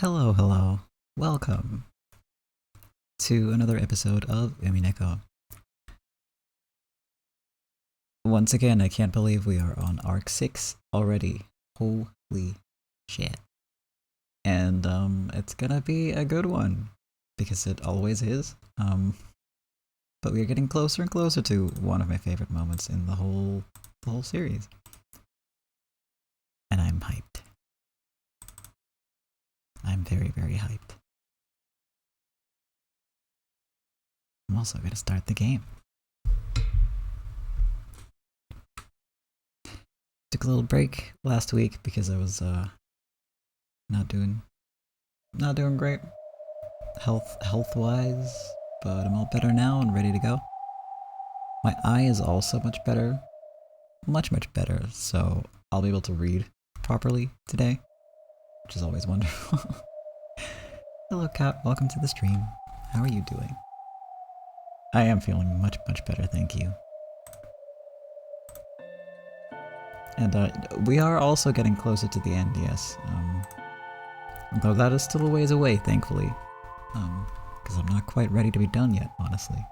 Hello, hello. Welcome to another episode of Umineko. Once again, I can't believe we are on Arc 6 already. Holy shit. And, it's gonna be a good one. Because it always is. But we're getting closer and closer to one of my favorite moments in the whole series. And I'm hyped. I'm very, very hyped. I'm also gonna start the game. Took a little break last week because I was not doing great health wise, but I'm all better now and ready to go. My eye is also much better, much better, so I'll be able to read properly today, which is always wonderful. Hello Kat, welcome to the stream. How are you doing? I am feeling much better, thank you. And we are also getting closer to the end, yes. Though that is still a ways away, thankfully. Because I'm not quite ready to be done yet, honestly.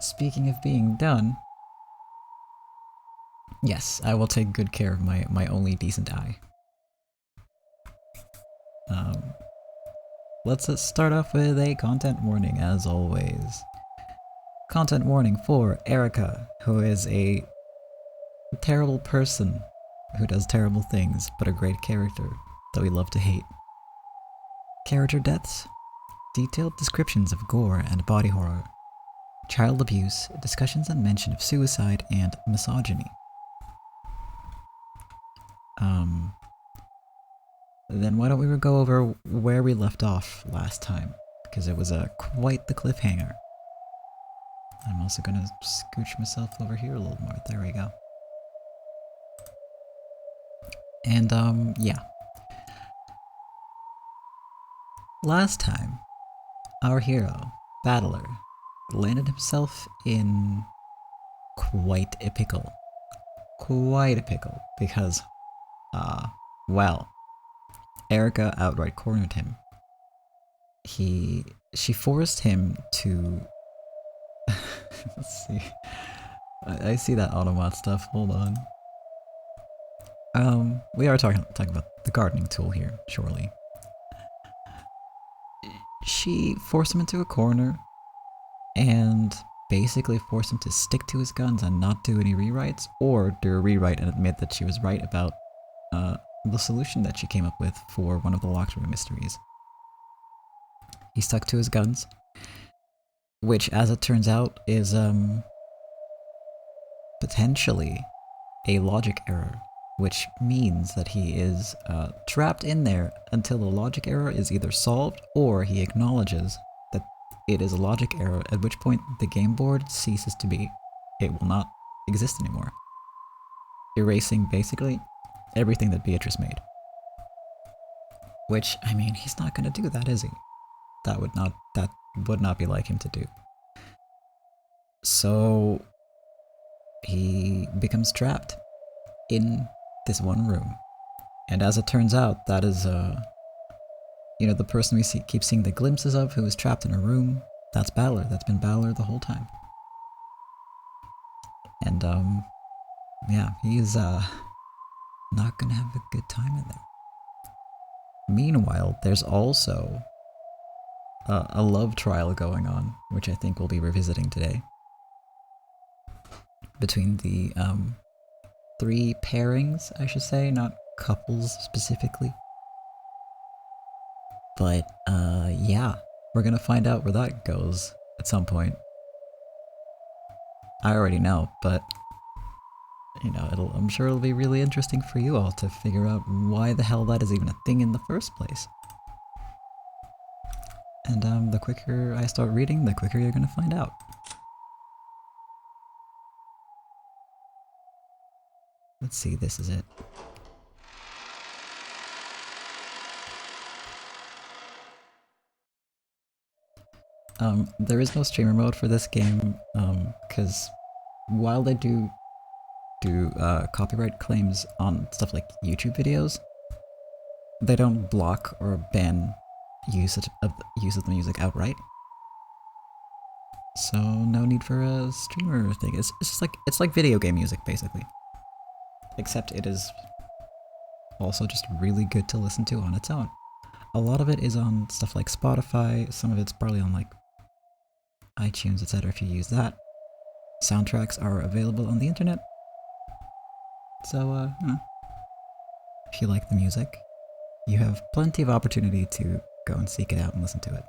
Speaking of being done, yes, I will take good care of my only decent eye. Let's start off with a content warning, as always. Content warning for Erica, who is a terrible person who does terrible things, but a great character that we love to hate. Character deaths, detailed descriptions of gore and body horror, child abuse, discussions and mention of suicide, and misogyny. Then why don't we go over where we left off last time, because it was quite the cliffhanger. I'm also gonna scooch myself over here a little more, there we go. And yeah. Last time, our hero, Battler, landed himself in quite a pickle. Quite a pickle, because, well, Erica outright cornered him. She forced him to... Let's see. I see that automat stuff, hold on. We are talking about the gardening tool here, surely. She forced him into a corner and basically forced him to stick to his guns and not do any rewrites, or do a rewrite and admit that she was right about the solution that she came up with for one of the locked room mysteries. He stuck to his guns, which, as it turns out, is potentially a logic error, which means that he is trapped in there until the logic error is either solved or he acknowledges that it is a logic error, at which point the game board ceases to be. It will not exist anymore, erasing basically everything that Beatrice made. Which, I mean, he's not gonna do that, is he? That would not be like him to do. So he becomes trapped in this one room. And as it turns out, that is, the person we keep seeing the glimpses of who is trapped in a room, that's Battler. That's been Battler the whole time. And, yeah, he's, not gonna have a good time in there. Meanwhile, there's also a love trial going on, which I think we'll be revisiting today. Between the, 3 pairings, I should say, not couples specifically. But, yeah, we're gonna find out where that goes at some point. I already know, but, I'm sure it'll be really interesting for you all to figure out why the hell that is even a thing in the first place. And, the quicker I start reading, the quicker you're gonna find out. Let's see, this is it. There is no streamer mode for this game, because while they do copyright claims on stuff like YouTube videos, they don't block or ban use of the music outright. So no need for a streamer thing. It's just like, it's like video game music basically. Except it is also just really good to listen to on its own. A lot of it is on stuff like Spotify, some of it's probably on like iTunes, etc. if you use that. Soundtracks are available on the internet. So, if you like the music, you have plenty of opportunity to go and seek it out and listen to it.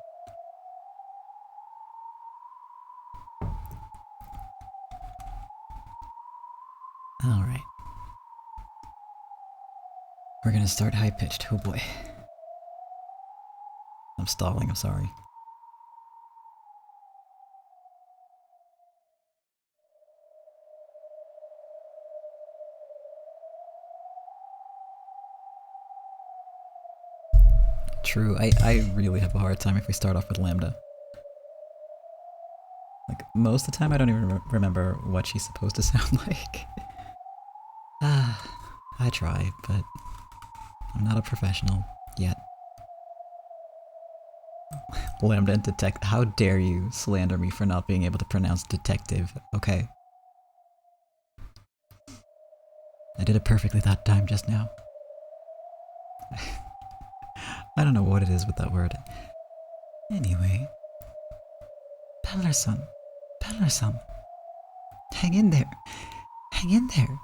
Alright. We're gonna start high-pitched, oh boy. I'm stalling, I'm sorry. True, I really have a hard time if we start off with Lambda. Like, most of the time I don't even remember what she's supposed to sound like. I try, but I'm not a professional yet. Lambda and detect. How dare you slander me for not being able to pronounce detective, okay? I did it perfectly that time just now. I don't know what it is with that word. Anyway. Pellerson. Pellerson. Hang in there. Hang in there.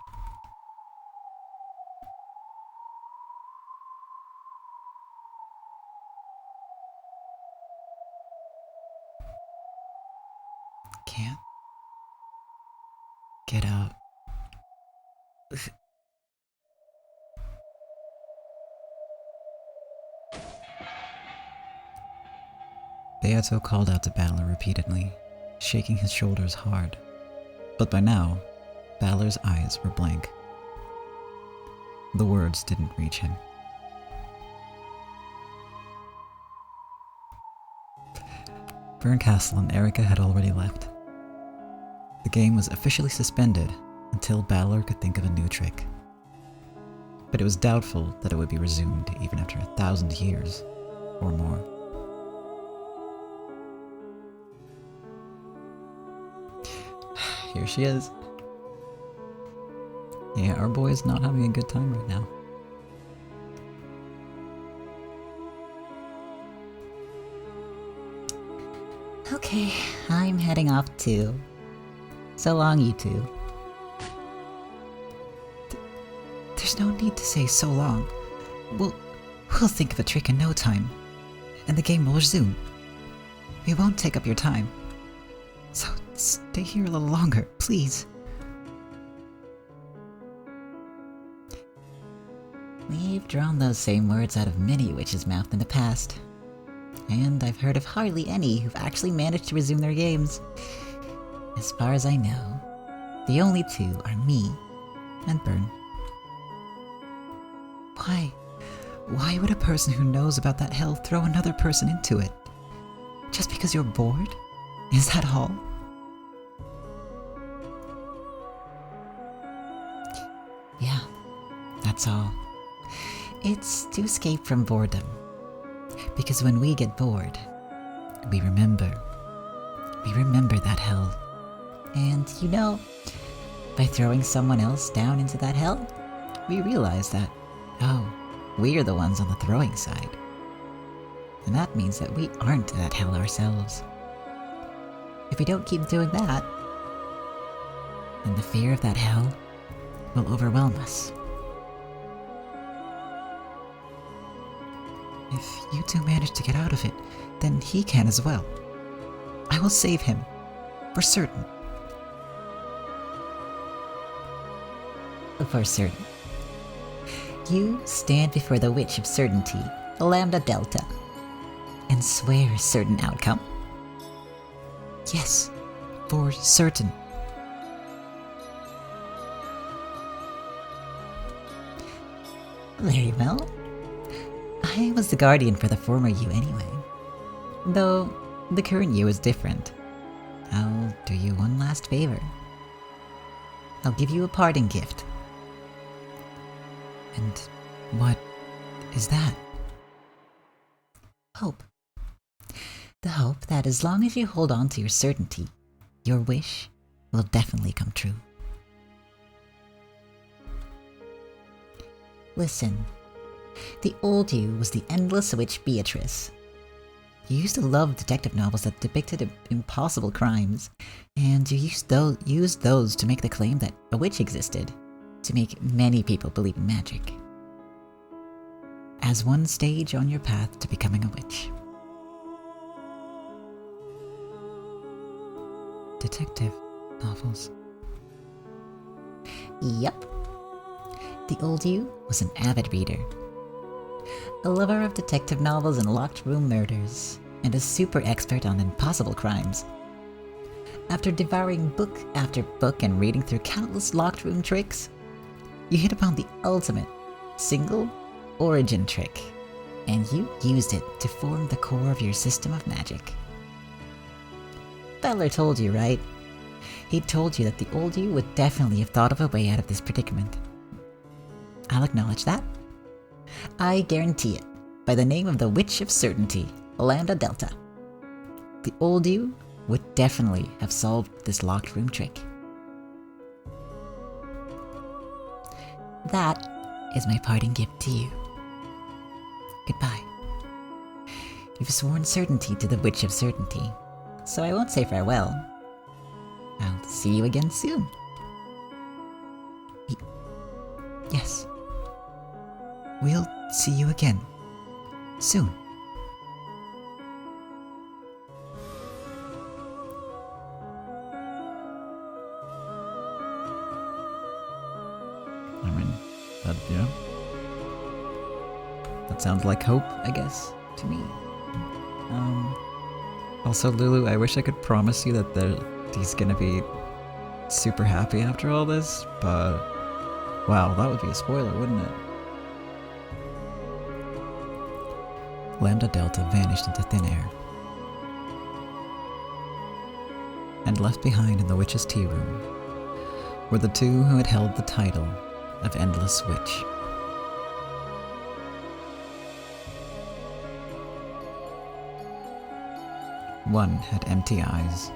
Can't get out. Beato called out to Battler repeatedly, shaking his shoulders hard. But by now, Battler's eyes were blank. The words didn't reach him. Berncastle and Erica had already left. The game was officially suspended until Battler could think of a new trick. But it was doubtful that it would be resumed even after 1,000 years or more. Here she is. Yeah, our boy's not having a good time right now. Okay, I'm heading off too. So long, you two. There's no need to say so long. We'll think of a trick in no time, and the game will resume. We won't take up your time. So stay here a little longer, please. We've drawn those same words out of many witches' mouth in the past. And I've heard of hardly any who've actually managed to resume their games. As far as I know, the only two are me and Bern. Why would a person who knows about that hell throw another person into it? Just because you're bored? Is that all? Yeah, that's all. It's to escape from boredom. Because when we get bored, we remember. We remember that hell. And you know, by throwing someone else down into that hell, we realize that, oh, we're the ones on the throwing side. And that means that we aren't that hell ourselves. If we don't keep doing that, then the fear of that hell will overwhelm us. If you two manage to get out of it, then he can as well. I will save him, for certain. For certain. You stand before the Witch of Certainty, Lambda Delta, and swear a certain outcome? Yes, for certain. Very well. I was the guardian for the former you anyway. Though, the current you is different. I'll do you one last favor. I'll give you a parting gift. And what is that? Hope. The hope that as long as you hold on to your certainty, your wish will definitely come true. Listen, the old you was the endless witch Beatrice. You used to love detective novels that depicted impossible crimes, and you used those to make the claim that a witch existed, to make many people believe in magic. As one stage on your path to becoming a witch. Detective novels. Yup. The old you was an avid reader. A lover of detective novels and locked room murders, and a super expert on impossible crimes. After devouring book after book and reading through countless locked room tricks, you hit upon the ultimate, single origin trick, and you used it to form the core of your system of magic. Feller told you, right? He told you that the old you would definitely have thought of a way out of this predicament. I'll acknowledge that. I guarantee it, by the name of the Witch of Certainty, Lambda Delta. The old you would definitely have solved this locked room trick. That is my parting gift to you. Goodbye. You've sworn certainty to the Witch of Certainty, so I won't say farewell. I'll see you again soon. Yes. We'll see you again. Soon. I mean, yeah. That sounds like hope, I guess, to me. Also, Lulu, I wish I could promise you that he's gonna be super happy after all this, but wow, that would be a spoiler, wouldn't it? Lambda Delta vanished into thin air, and left behind in the witch's tea room were the two who had held the title of Endless Witch. One had empty eyes.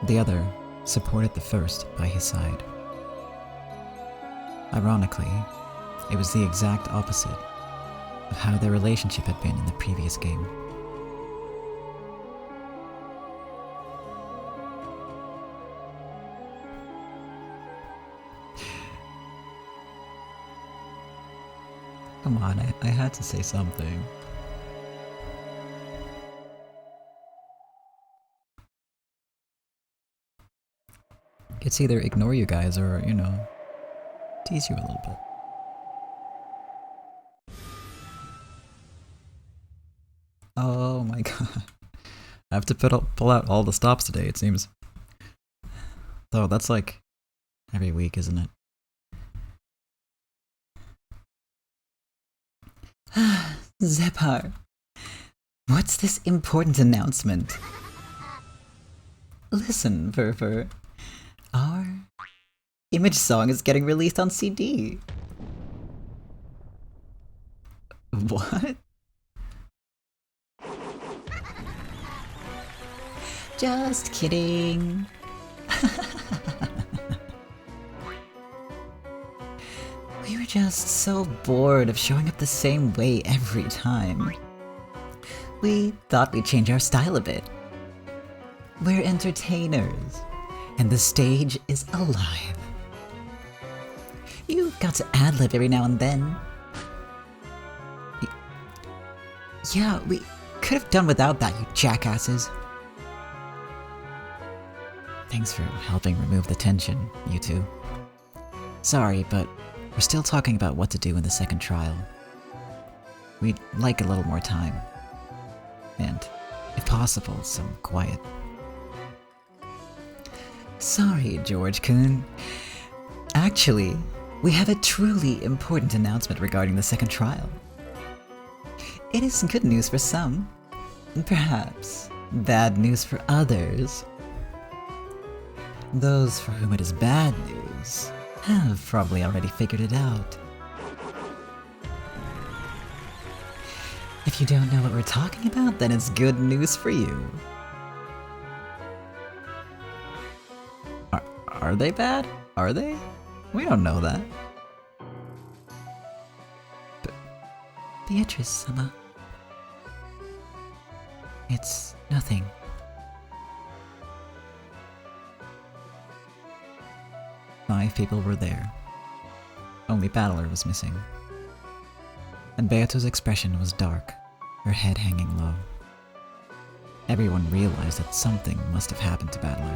The other supported the first by his side. Ironically, it was the exact opposite of how their relationship had been in the previous game. Come on, I had to say something. It's either ignore you guys or, tease you a little bit. Oh my god. I have to pull out all the stops today, it seems. Though that's like every week, isn't it? Zephyr, what's this important announcement? Listen, Verver. Our image song is getting released on CD. What? Just kidding. We were just so bored of showing up the same way every time. We thought we'd change our style a bit. We're entertainers, and the stage is alive. You've got to ad-lib every now and then. Yeah, we could have done without that, you jackasses. Thanks for helping remove the tension, you two. Sorry, but we're still talking about what to do in the second trial. We'd like a little more time. And, if possible, some quiet. Sorry, George-kun. Actually, we have a truly important announcement regarding the second trial. It is good news for some, perhaps bad news for others. Those for whom it is bad news have probably already figured it out. you don't know what we're talking about, then it's good news for you. Are they bad? Are they? We don't know that. Beatrice-sama. It's nothing. 5 people were there. Only Battler was missing. And Beato's expression was dark, her head hanging low. Everyone realized that something must have happened to Battler.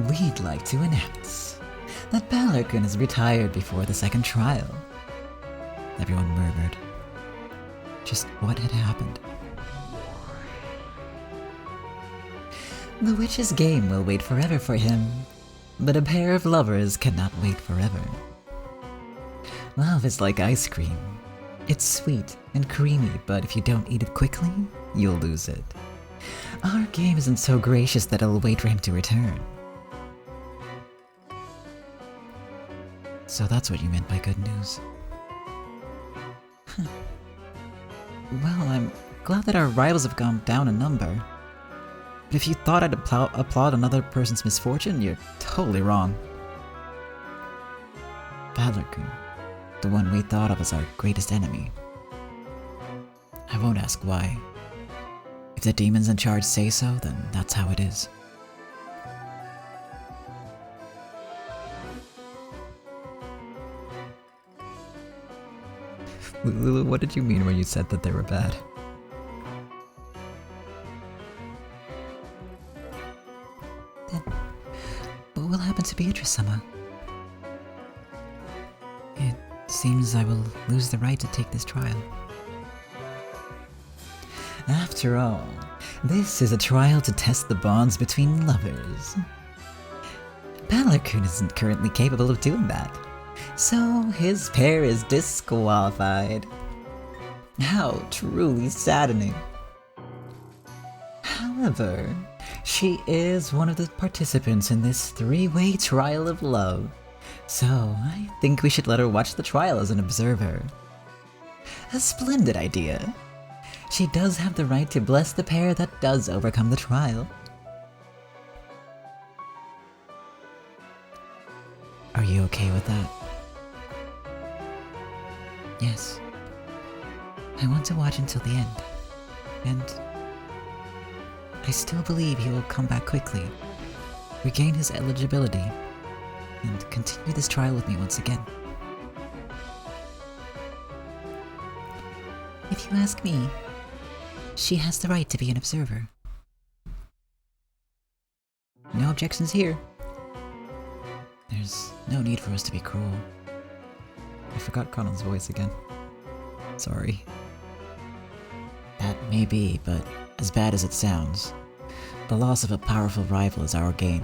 We'd like to announce that Battler-kun is retired before the second trial. Everyone murmured. Just what had happened? The witch's game will wait forever for him, but a pair of lovers cannot wait forever. Love is like ice cream. It's sweet and creamy, but if you don't eat it quickly, you'll lose it. Our game isn't so gracious that it'll wait for him to return. So that's what you meant by good news. Well, I'm glad that our rivals have gone down in number. But if you thought I'd applaud another person's misfortune, you're totally wrong. Battler-kun, the one we thought of as our greatest enemy. I won't ask why. If the demons in charge say so, then that's how it is. Lulu, what did you mean when you said that they were bad? Then, what will happen to Beatrice-sama? It seems I will lose the right to take this trial. After all, this is a trial to test the bonds between lovers. Battler-kun isn't currently capable of doing that, so his pair is disqualified. How truly saddening. However, she is one of the participants in this 3-way trial of love, so I think we should let her watch the trial as an observer. A splendid idea. She does have the right to bless the pair that does overcome the trial. Are you okay with that? Yes. I want to watch until the end. And I still believe he will come back quickly, regain his eligibility, and continue this trial with me once again. If you ask me, she has the right to be an observer. No objections here. There's no need for us to be cruel. I forgot Conan's voice again. Sorry. That may be, but as bad as it sounds, the loss of a powerful rival is our gain.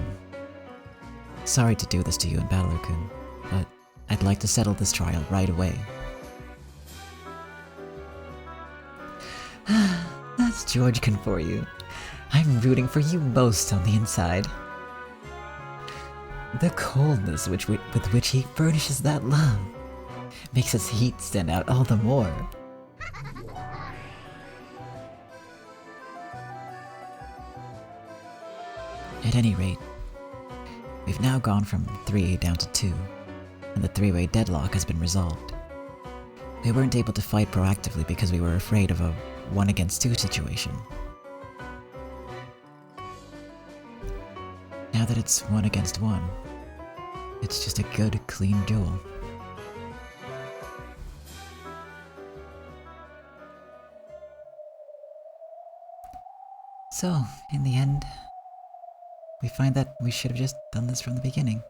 Sorry to do this to you and Battler-kun, but I'd like to settle this trial right away. That's George-kun for you. I'm rooting for you most on the inside. The coldness with which he furnishes that love makes his heat stand out all the more. At any rate, we've now gone from 3 down to 2, and the 3-way deadlock has been resolved. We weren't able to fight proactively because we were afraid of a 1 against 2 situation. Now that it's 1 against 1, it's just a good, clean duel. So, in the end, we find that we should have just done this from the beginning.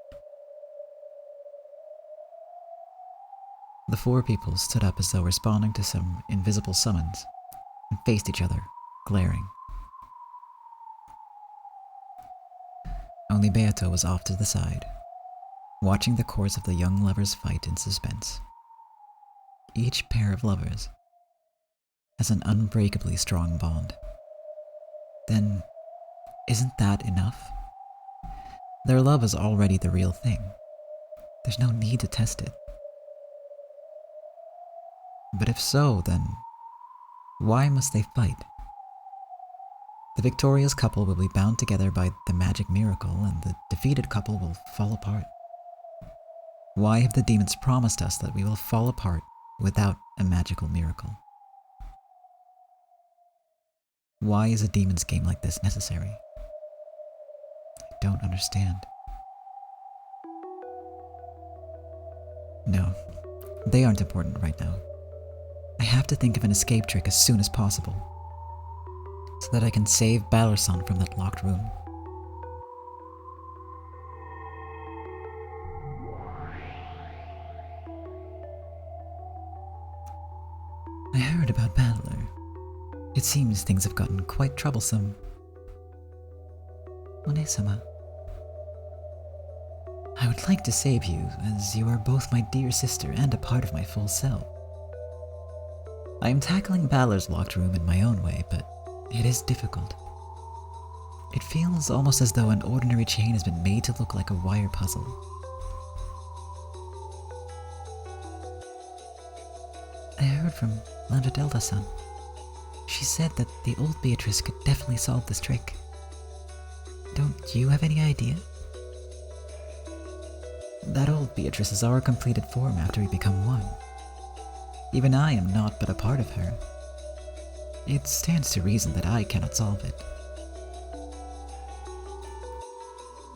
The 4 people stood up as though responding to some invisible summons, and faced each other, glaring. Only Beato was off to the side, watching the course of the young lovers' fight in suspense. Each pair of lovers has an unbreakably strong bond. Then, isn't that enough? Their love is already the real thing. There's no need to test it. But if so, then why must they fight? The victorious couple will be bound together by the magic miracle, and the defeated couple will fall apart. Why have the demons promised us that we will fall apart without a magical miracle? Why is a demon's game like this necessary? I don't understand. No, they aren't important right now. I have to think of an escape trick as soon as possible, so that I can save Balarsan from that locked room. I heard about Battler. It seems things have gotten quite troublesome. One-sama, I would like to save you, as you are both my dear sister and a part of my full self. I am tackling Balor's locked room in my own way, but it is difficult. It feels almost as though an ordinary chain has been made to look like a wire puzzle. I heard from Lambda Delta-san. She said that the old Beatrice could definitely solve this trick. Don't you have any idea? That old Beatrice is our completed form after we become one. Even I am not but a part of her. It stands to reason that I cannot solve it.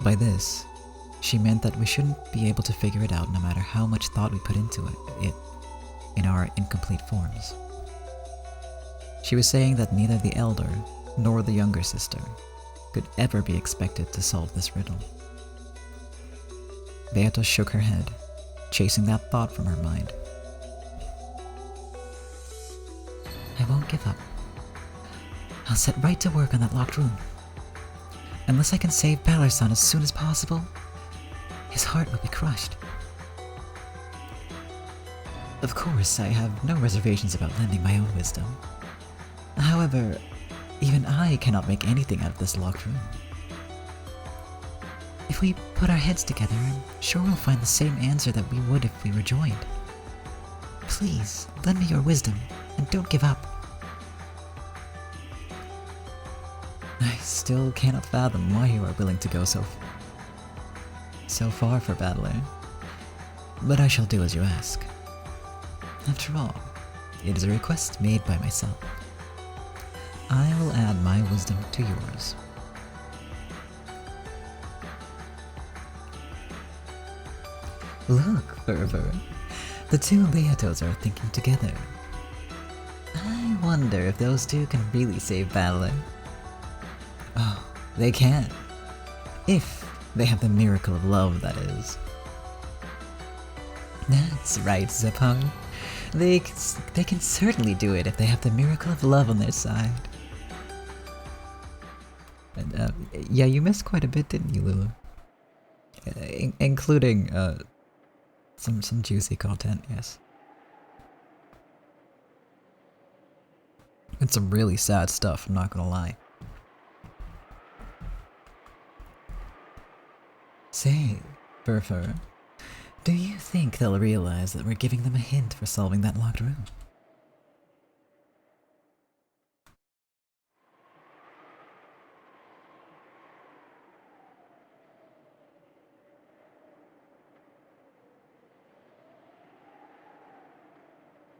By this, she meant that we shouldn't be able to figure it out no matter how much thought we put into it in our incomplete forms. She was saying that neither the elder nor the younger sister could ever be expected to solve this riddle. Beato shook her head, chasing that thought from her mind. I won't give up. I'll set right to work on that locked room. Unless I can save Balarsan as soon as possible, his heart will be crushed. Of course, I have no reservations about lending my own wisdom. However, even I cannot make anything out of this locked room. If we put our heads together, I'm sure we'll find the same answer that we would if we were joined. Please, lend me your wisdom, and don't give up. I still cannot fathom why you are willing to go so far for Battler, but I shall do as you ask. After all, it is a request made by myself. I will add my wisdom to yours. Look, Fervor, the two Beatos are thinking together. I wonder if those two can really save Battler. Oh, they can. If they have the miracle of love, that is. That's right, Zephon. They can certainly do it if they have the miracle of love on their side. And, yeah, you missed quite a bit, didn't you, Lulu? Including, some juicy content, yes. It's some really sad stuff, I'm not gonna lie. Say, Burfer, do you think they'll realize that we're giving them a hint for solving that locked room?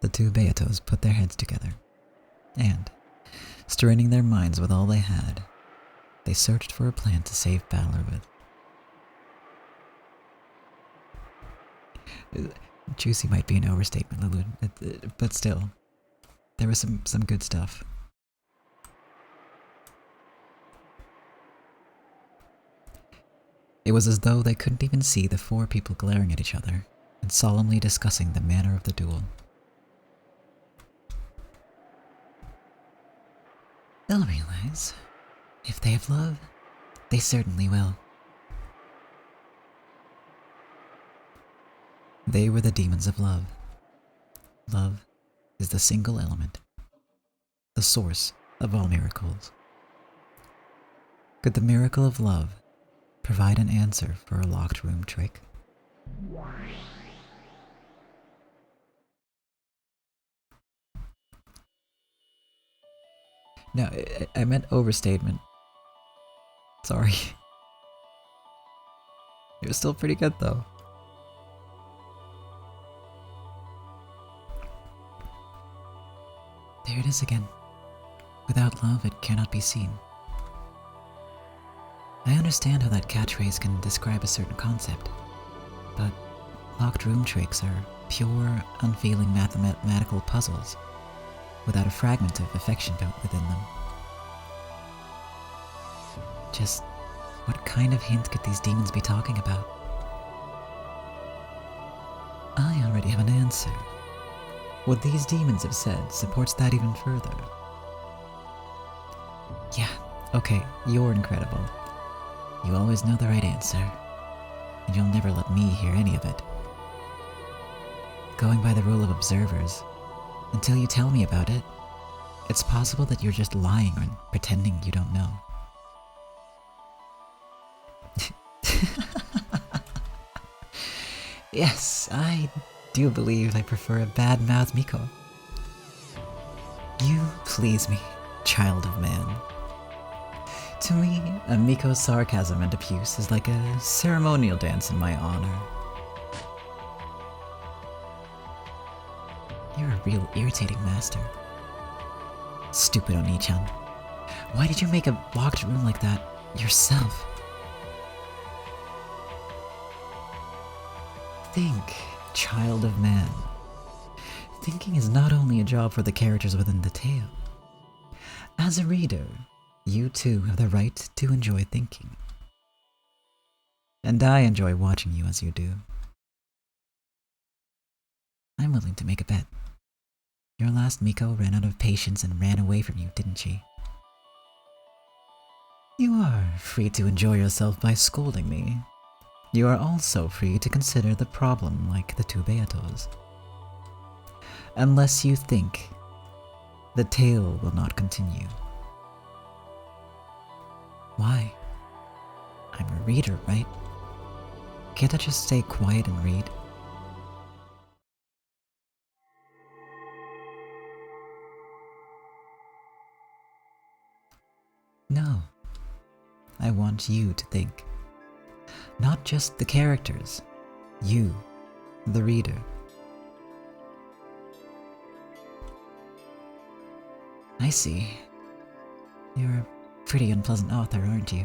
The two Beatos put their heads together, and, straining their minds with all they had, they searched for a plan to save Balor with. Juicy might be an overstatement, Lulu, but still, there was some good stuff. It was as though they couldn't even see the four people glaring at each other and solemnly discussing the manner of the duel. They'll realize. If they have love, they certainly will. They were the demons of love. Love is the single element, the source of all miracles. Could the miracle of love provide an answer for a locked room trick? No, I meant overstatement. Sorry. It was still pretty good though. There it is again. Without love, it cannot be seen. I understand how that catchphrase can describe a certain concept, but locked room tricks are pure, unfeeling mathematical puzzles without a fragment of affection built within them. Just what kind of hint could these demons be talking about? I already have an answer. What these demons have said supports that even further. Yeah, okay, you're incredible. You always know the right answer, and you'll never let me hear any of it. Going by the rule of observers, until you tell me about it, it's possible that you're just lying or pretending you don't know. Yes, I do believe I prefer a bad-mouthed Miko. You please me, child of man. To me, a Miko's sarcasm and abuse is like a ceremonial dance in my honor. You're a real irritating master. Stupid Oni-chan. Why did you make a locked room like that yourself? Think, child of man. Thinking is not only a job for the characters within the tale. As a reader, you too have the right to enjoy thinking. And I enjoy watching you as you do. I'm willing to make a bet. Your last Miko ran out of patience and ran away from you, didn't she? You are free to enjoy yourself by scolding me. You are also free to consider the problem like the two Beatos. Unless you think, the tale will not continue. Why? I'm a reader, right? Can't I just stay quiet and read? No. I want you to think. Not just the characters. You, the reader. I see. You're a pretty unpleasant author, aren't you?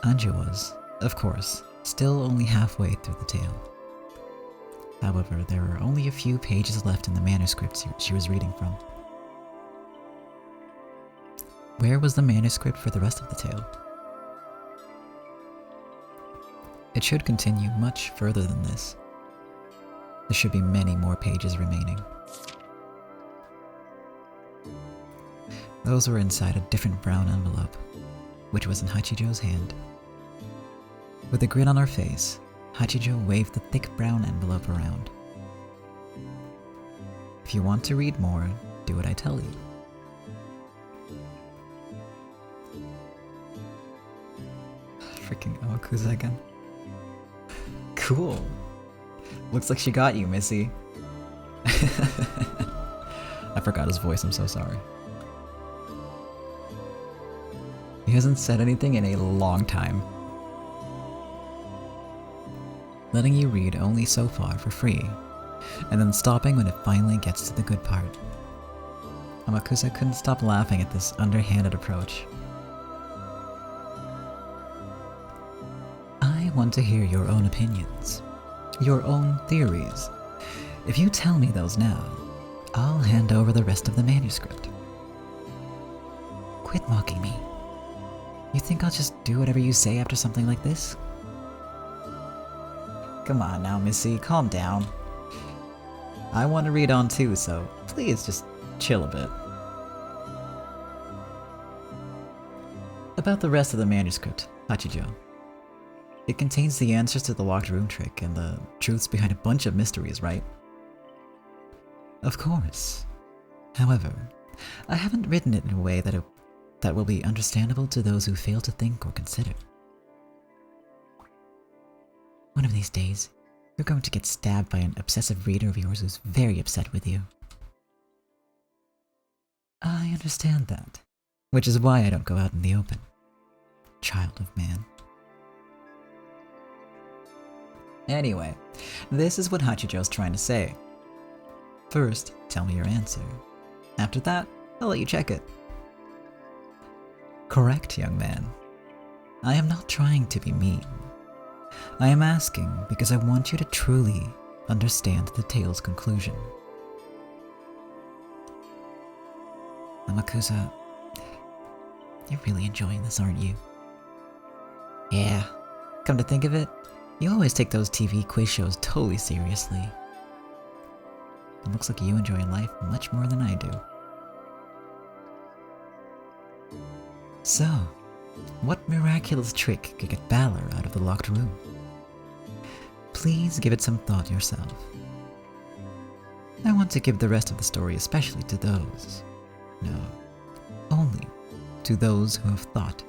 Anja was, of course, still only halfway through the tale. However, there were only a few pages left in the manuscript she was reading from. Where was the manuscript for the rest of the tale? It should continue much further than this. There should be many more pages remaining. Those were inside a different brown envelope, which was in Hachijo's hand. With a grin on her face, Hachijo waved the thick brown envelope around. If you want to read more, do what I tell you. Freaking Amakusa again. Cool. Looks like she got you, Missy. I forgot his voice, I'm so sorry. He hasn't said anything in a long time. Letting you read only so far for free, and then stopping when it finally gets to the good part. Amakusa couldn't stop laughing at this underhanded approach. I want to hear your own opinions, your own theories. If you tell me those now, I'll hand over the rest of the manuscript. Quit mocking me. You think I'll just do whatever you say after something like this? Come on now, Missy, calm down. I want to read on too, so please just chill a bit. About the rest of the manuscript, Hachijo. It contains the answers to the locked room trick and the truths behind a bunch of mysteries, right? Of course. However, I haven't written it in a way that will be understandable to those who fail to think or consider. One of these days, you're going to get stabbed by an obsessive reader of yours who's very upset with you. understand that, which is why I don't go out in the open. Child of man. Anyway, this is what Hachijo's trying to say. First, tell me your answer. After that, I'll let you check it. Correct, young man. I am not trying to be mean. I am asking because I want you to truly understand the tale's conclusion. Amakusa, you're really enjoying this, aren't you? Yeah. Come to think of it, you always take those TV quiz shows totally seriously. It looks like you enjoy life much more than I do. So, what miraculous trick could get Balor out of the locked room? Please give it some thought yourself. I want to give the rest of the story especially to those. No, only to those who have thought.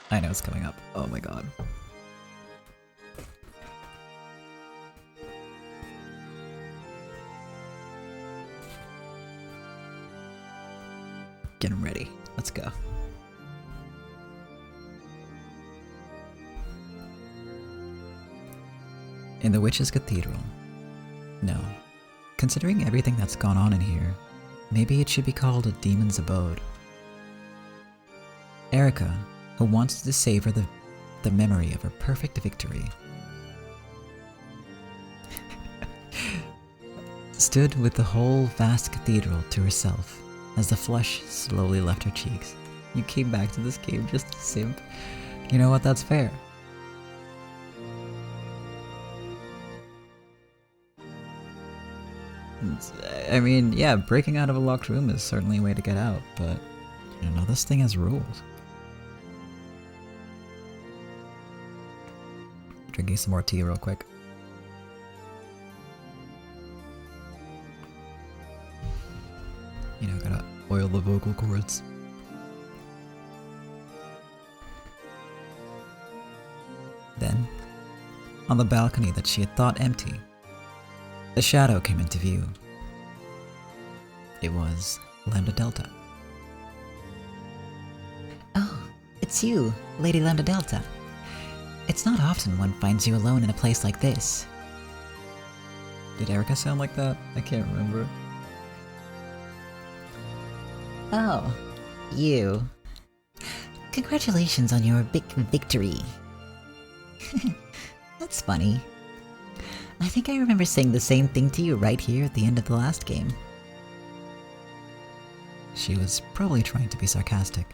I know it's coming up. Oh my god. Getting ready. Let's go. In the Witch's Cathedral. No. Considering everything that's gone on in here, maybe it should be called a demon's abode. Erica, who wants to savor the memory of her perfect victory, stood with the whole vast cathedral to herself as the flush slowly left her cheeks. You came back to this game just to simp. You know what, that's fair. I mean, yeah, breaking out of a locked room is certainly a way to get out, but, you know, this thing has rules. Drinking some more tea real quick. You know, gotta oil the vocal cords. Then, on the balcony that she had thought empty, a shadow came into view. It was Lambda Delta. Oh, it's you, Lady Lambda Delta. It's not often one finds you alone in a place like this. Did Erica sound like that? I can't remember. Oh, you. Congratulations on your big victory. That's funny. I think I remember saying the same thing to you right here at the end of the last game. She was probably trying to be sarcastic.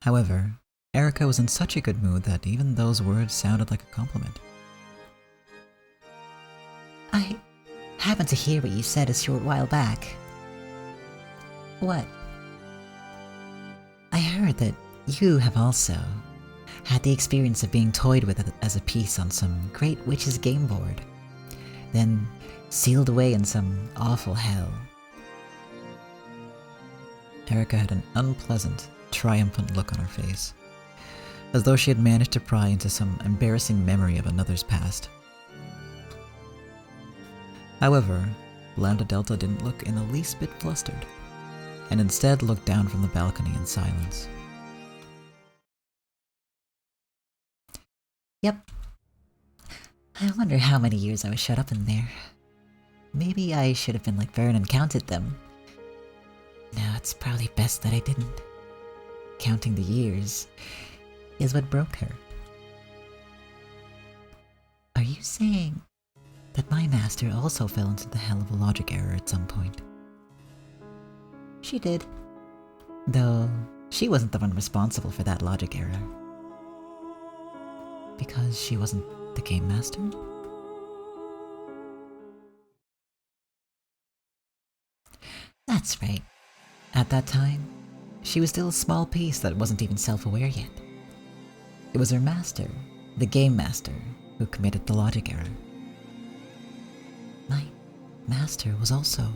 However, Erica was in such a good mood that even those words sounded like a compliment. I happened to hear what you said a short while back. What? I heard that you have also had the experience of being toyed with as a piece on some great witch's game board, then sealed away in some awful hell. Erica had an unpleasant, triumphant look on her face, as though she had managed to pry into some embarrassing memory of another's past. However, Lambda Delta didn't look in the least bit flustered, and instead looked down from the balcony in silence. Yep. I wonder how many years I was shut up in there. Maybe I should have been like Vern and counted them. No, it's probably best that I didn't. Counting the years is what broke her. Are you saying that my master also fell into the hell of a logic error at some point? She did. Though, she wasn't the one responsible for that logic error. Because she wasn't the game master? That's right. At that time, she was still a small piece that wasn't even self-aware yet. It was her master, the game master, who committed the logic error. My master was also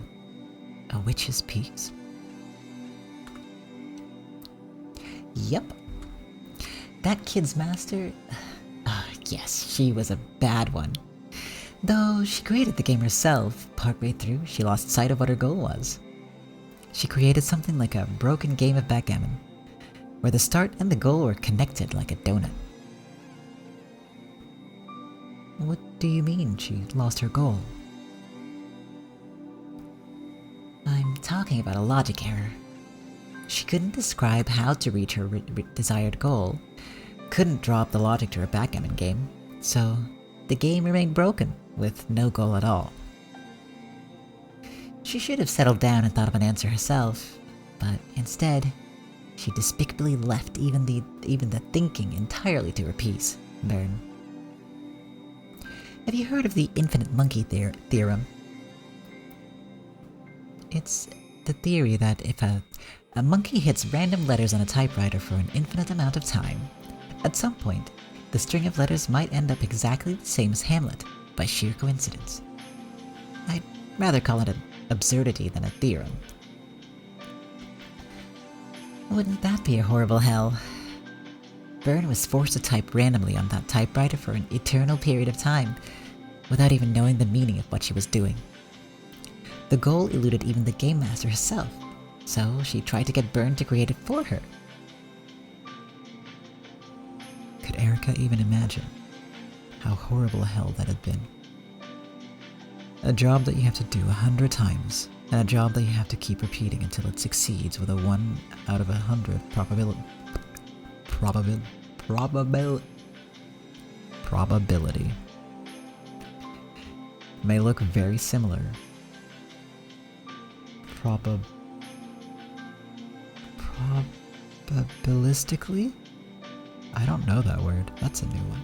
a witch's piece. Yep. That kid's master... yes, she was a bad one. Though she created the game herself, partway through she lost sight of what her goal was. She created something like a broken game of backgammon, where the start and the goal were connected like a donut. What do you mean she lost her goal? I'm talking about a logic error. She couldn't describe how to reach her desired goal, couldn't draw up the logic to her backgammon game, so the game remained broken, with no goal at all. She should have settled down and thought of an answer herself, but instead, she despicably left even the thinking entirely to her piece, Bern. Have you heard of the infinite monkey theorem? It's the theory that if a monkey hits random letters on a typewriter for an infinite amount of time, at some point, the string of letters might end up exactly the same as Hamlet, by sheer coincidence. I'd rather call it an absurdity than a theorem. Wouldn't that be a horrible hell? Bern was forced to type randomly on that typewriter for an eternal period of time, without even knowing the meaning of what she was doing. The goal eluded even the game master herself, so she tried to get Bern to create it for her. Could Erica even imagine how horrible a hell that had been? A job that you have to do 100 times, and a job that you have to keep repeating until it succeeds with a 1 out of 100 probability. May look very similar. Probabilistically? I don't know that word. That's a new one.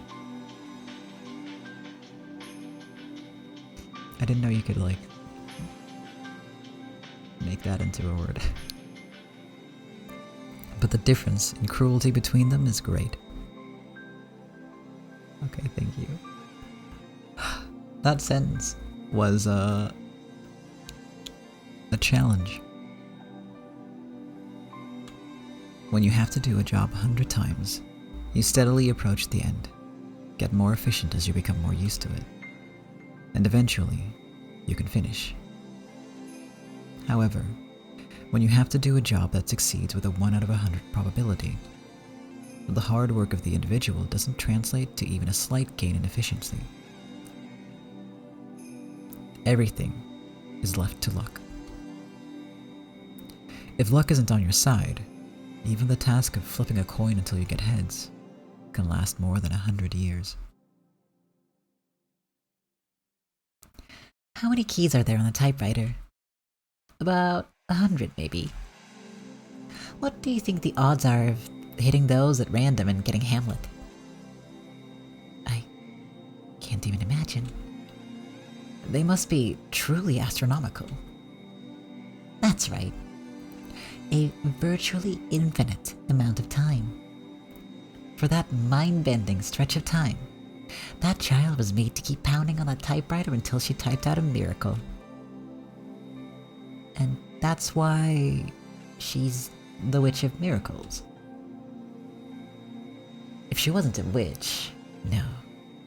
I didn't know you could, like, make that into a word. But the difference in cruelty between them is great. Okay, thank you. That sentence was, a challenge. When you have to do a job 100 times, you steadily approach the end, get more efficient as you become more used to it, and eventually, you can finish. However, when you have to do a job that succeeds with a 1 out of 100 probability, the hard work of the individual doesn't translate to even a slight gain in efficiency. Everything is left to luck. If luck isn't on your side, even the task of flipping a coin until you get heads can last more than 100 years. How many keys are there on the typewriter? About 100, maybe. What do you think the odds are of hitting those at random and getting Hamlet? I can't even imagine. They must be truly astronomical. That's right. A virtually infinite amount of time. For that mind-bending stretch of time, that child was made to keep pounding on that typewriter until she typed out a miracle. And that's why she's the Witch of Miracles. If she wasn't a witch, no,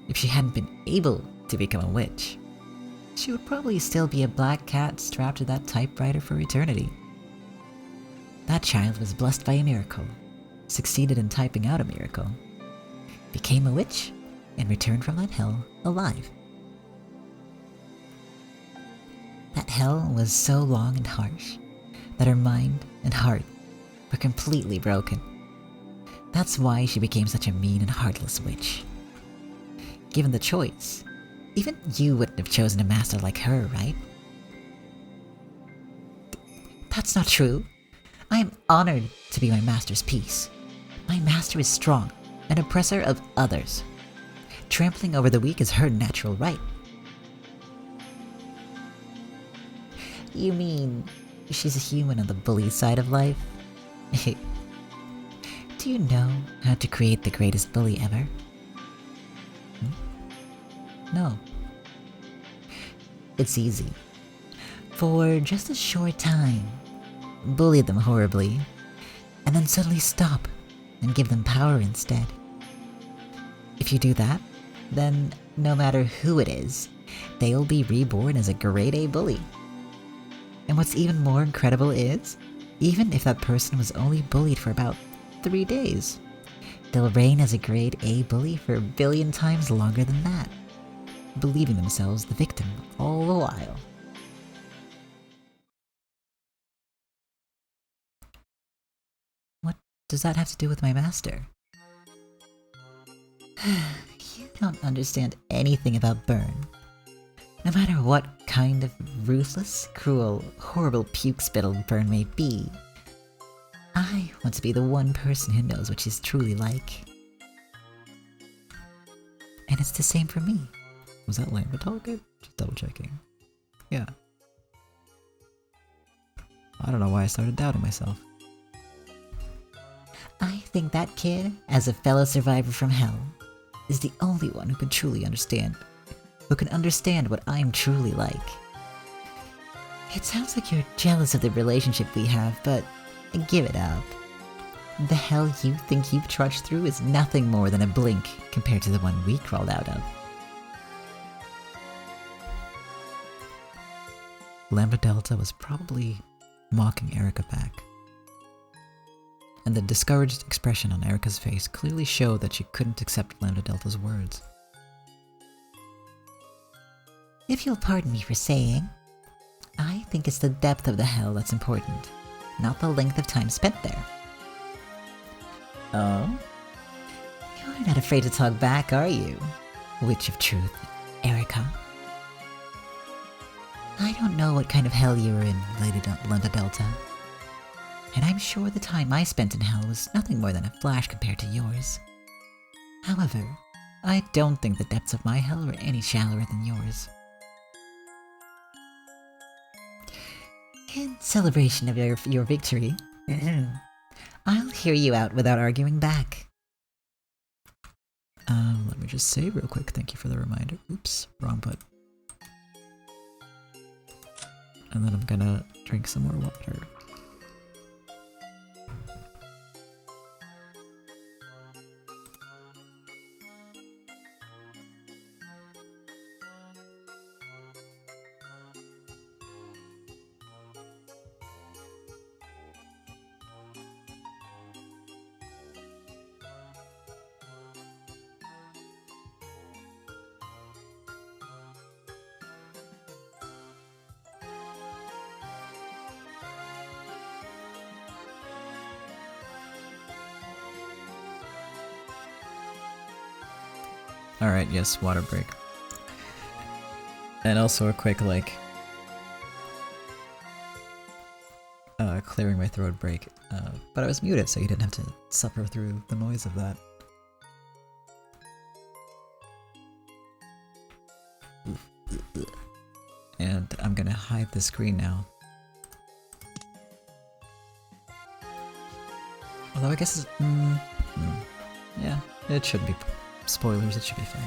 if she hadn't been able to become a witch, she would probably still be a black cat strapped to that typewriter for eternity. That child was blessed by a miracle, succeeded in typing out a miracle, became a witch, and returned from that hell alive. That hell was so long and harsh that her mind and heart were completely broken. That's why she became such a mean and heartless witch. Given the choice, even you wouldn't have chosen a master like her, right? That's not true. I am honored to be my master's piece. My master is strong, an oppressor of others. Trampling over the weak is her natural right. You mean she's a human on the bully side of life? Do you know how to create the greatest bully ever? No. It's easy. For just a short time, bully them horribly, and then suddenly stop and give them power instead. If you do that, then no matter who it is, they'll be reborn as a grade A bully. And what's even more incredible is, even if that person was only bullied for about 3 days, they'll reign as a grade A bully for a billion times longer than that, believing themselves the victim all the while. What does that have to do with my master? You don't understand anything about Burn. No matter what kind of ruthless, cruel, horrible puke-spittle Burn may be, I want to be the one person who knows what she's truly like. And it's the same for me. Was that Lambda talking? Just double checking. Yeah. I don't know why I started doubting myself. I think that kid, as a fellow survivor from hell, is the only one who can truly understand. Who can understand what I'm truly like. It sounds like you're jealous of the relationship we have, but give it up. The hell you think you've trudged through is nothing more than a blink compared to the one we crawled out of. Lambda Delta was probably mocking Erica back. And the discouraged expression on Erica's face clearly showed that she couldn't accept Lambda Delta's words. If you'll pardon me for saying, I think it's the depth of the hell that's important, not the length of time spent there. Oh? You're not afraid to talk back, are you? Witch of Truth, Erica. I don't know what kind of hell you were in, Lady Lambda Delta. And I'm sure the time I spent in hell was nothing more than a flash compared to yours. However, I don't think the depths of my hell were any shallower than yours. In celebration of your victory, I'll hear you out without arguing back. Let me just say real quick, thank you for the reminder. Oops, wrong button. And then I'm gonna drink some more water. Alright, yes, water break. And also a quick, clearing my throat break. But I was muted, so you didn't have to suffer through the noise of that. And I'm gonna hide the screen now. Although I guess it's... yeah, it shouldn't be spoilers, it should be fine.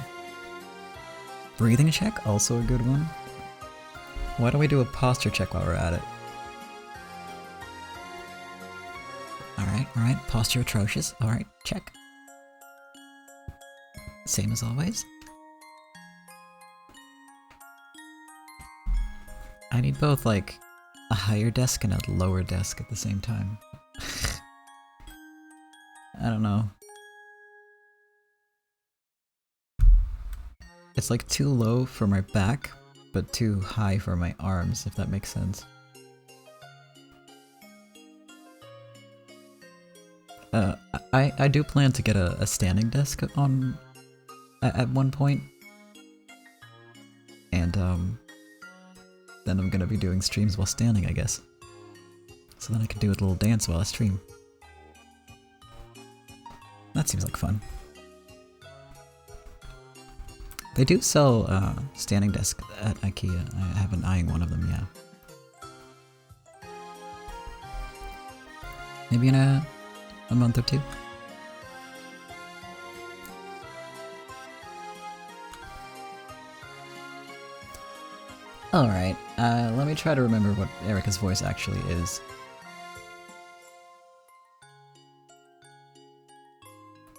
Breathing check, also a good one. Why don't we do a posture check while we're at it? Alright, posture atrocious. Alright, check. Same as always. I need both, a higher desk and a lower desk at the same time. I don't know. It's too low for my back, but too high for my arms, if that makes sense. I do plan to get a standing desk at one point. And then I'm gonna be doing streams while standing, I guess. So then I can do a little dance while I stream. That seems like fun. They do sell standing desks at IKEA. I have been eyeing one of them, yeah. Maybe in a month or two. Alright, let me try to remember what Erica's voice actually is.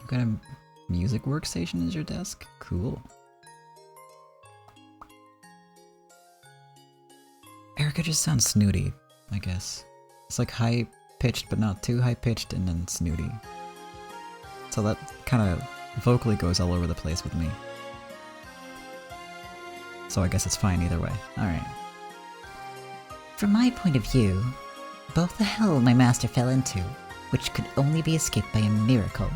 What kind of music workstation is your desk? Cool. Erica just sounds snooty, I guess. It's like high-pitched, but not too high-pitched, and then snooty. So that kind of vocally goes all over the place with me. So I guess it's fine either way. Alright. From my point of view, both the hell my master fell into, which could only be escaped by a miracle,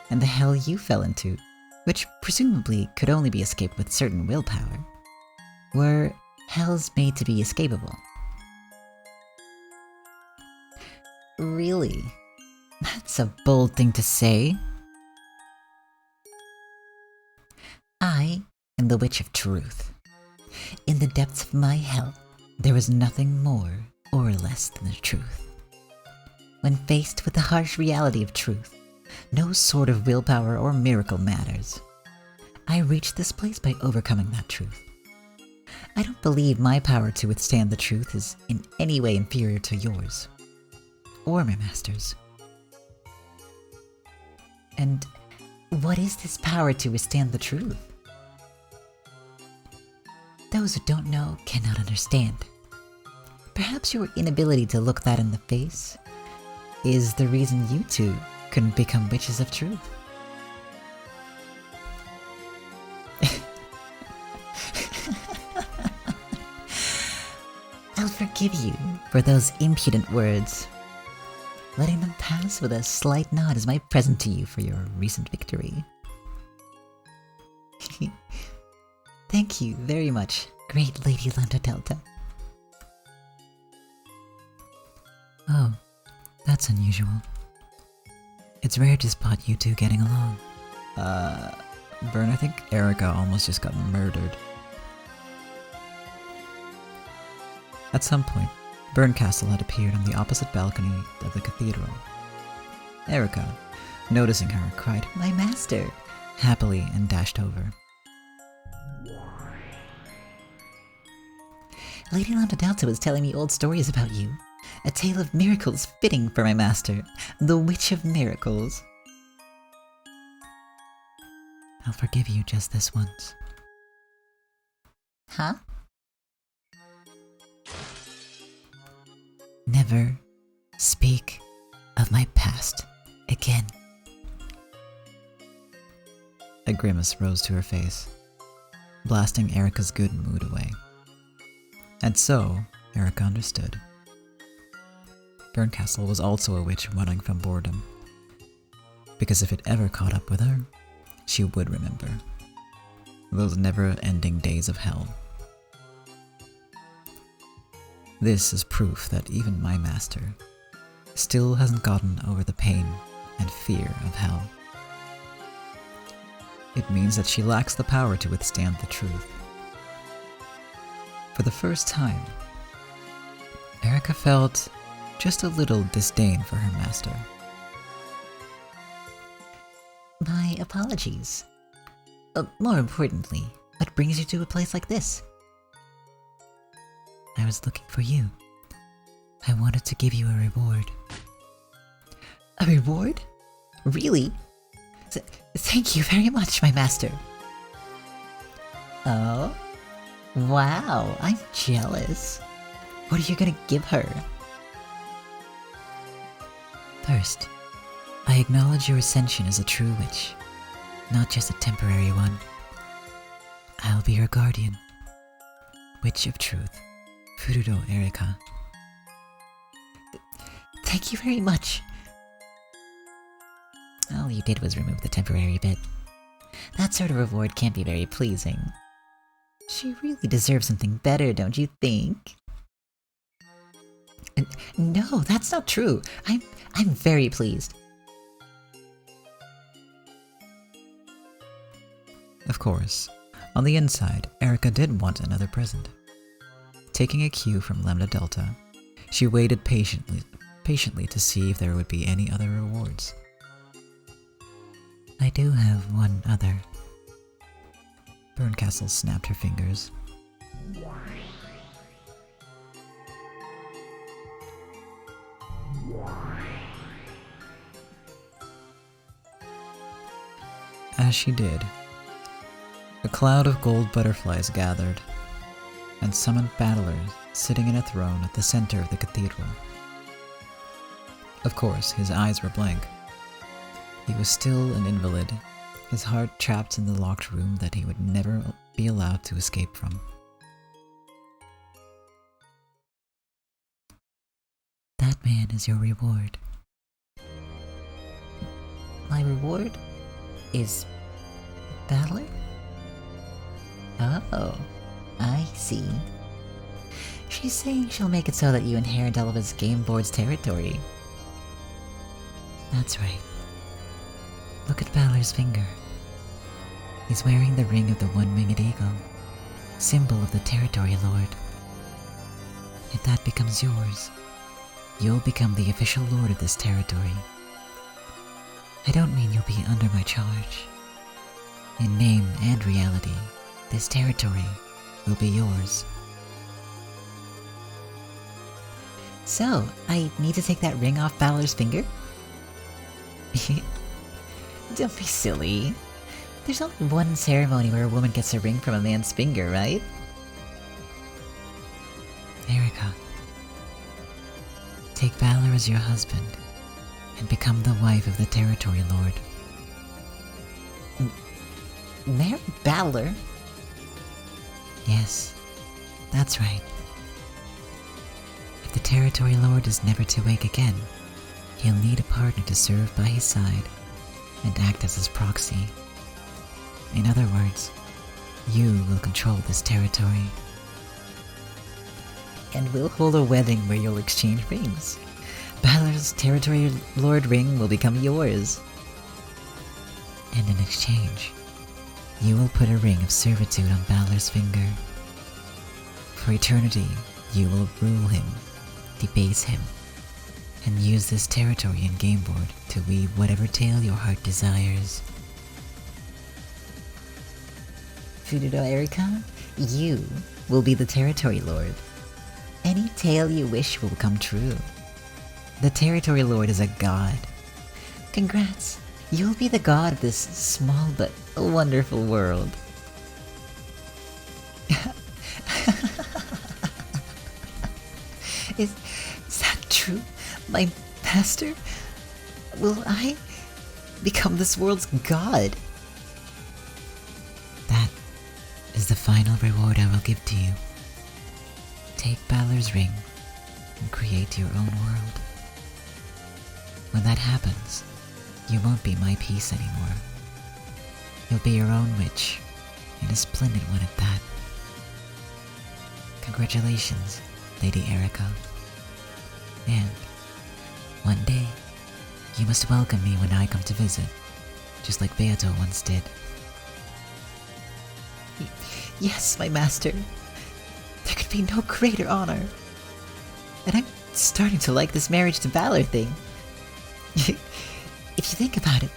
and the hell you fell into, which presumably could only be escaped with certain willpower, were hells made to be escapable. Really? That's a bold thing to say. I am the Witch of Truth. In the depths of my hell, there was nothing more or less than the truth. When faced with the harsh reality of truth, no sort of willpower or miracle matters. I reached this place by overcoming that truth. I don't believe my power to withstand the truth is in any way inferior to yours, or my master's. And what is this power to withstand the truth? Those who don't know cannot understand. Perhaps your inability to look that in the face is the reason you two couldn't become witches of truth. I'll forgive you for those impudent words. Letting them pass with a slight nod is my present to you for your recent victory. Thank you very much, great Lady Lambda Delta. Oh, that's unusual. It's rare to spot you two getting along. Bern, I think Erica almost just got murdered. At some point, Berncastle had appeared on the opposite balcony of the cathedral. Erica, noticing her, cried, "My master!" happily and dashed over. Lady Lambda Delta was telling me old stories about you. A tale of miracles fitting for my master, the Witch of Miracles. I'll forgive you just this once. Huh? Never speak of my past again. A grimace rose to her face, blasting Erica's good mood away. And so, Erica understood. Berncastle was also a witch running from boredom, because if it ever caught up with her, she would remember those never-ending days of hell. This is proof that even my master still hasn't gotten over the pain and fear of hell. It means that she lacks the power to withstand the truth. For the first time, Erica felt just a little disdain for her master. My apologies. More importantly, what brings you to a place like this? I was looking for you. I wanted to give you a reward. A reward? Really? Thank you very much, my master. Oh? Wow, I'm jealous. What are you gonna give her? First, I acknowledge your ascension as a true witch, not just a temporary one. I'll be your guardian. Witch of Truth, Furudo Erika. Thank you very much. All you did was remove the temporary bit. That sort of reward can't be very pleasing. She really deserves something better, don't you think? No, that's not true. I'm very pleased. Of course, on the inside, Erica did want another present. Taking a cue from Lambda Delta, she waited patiently to see if there would be any other rewards. I do have one other. Berncastle snapped her fingers. As she did, a cloud of gold butterflies gathered and summoned battlers sitting in a throne at the center of the cathedral. Of course, his eyes were blank. He was still an invalid, his heart trapped in the locked room that he would never be allowed to escape from. That man is your reward. My reward is valor? Oh, I see. She's saying she'll make it so that you inherit all of his game board's territory. That's right. Look at Valor's finger. He's wearing the ring of the one-winged eagle, symbol of the territory lord. If that becomes yours, you'll become the official lord of this territory. I don't mean you'll be under my charge. In name and reality, this territory will be yours. So, I need to take that ring off Balor's finger? Don't be silly. There's only one ceremony where a woman gets a ring from a man's finger, right? Erica, take Balor as your husband and become the wife of the territory lord. Marry Balor? Yes, that's right. If the territory lord is never to wake again, he'll need a partner to serve by his side and act as his proxy. In other words, you will control this territory. And we'll hold a wedding where you'll exchange rings. Balor's territory lord ring will become yours. And in exchange, you will put a ring of servitude on Balor's finger. For eternity, you will rule him, debase him, and use this territory and game board to weave whatever tale your heart desires. Furudo Erica, you will be the territory lord. Any tale you wish will come true. The territory lord is a god. Congrats, you'll be the god of this small but wonderful world. Is that true? My master? Will I become this world's god? That is the final reward I will give to you. Take Balor's ring and create your own world. When that happens, you won't be my piece anymore. You'll be your own witch, and a splendid one at that. Congratulations, Lady Erica. And one day, you must welcome me when I come to visit, just like Beato once did. Yes, my master. There could be no greater honor. And I'm starting to like this marriage to Balor thing. If you think about it,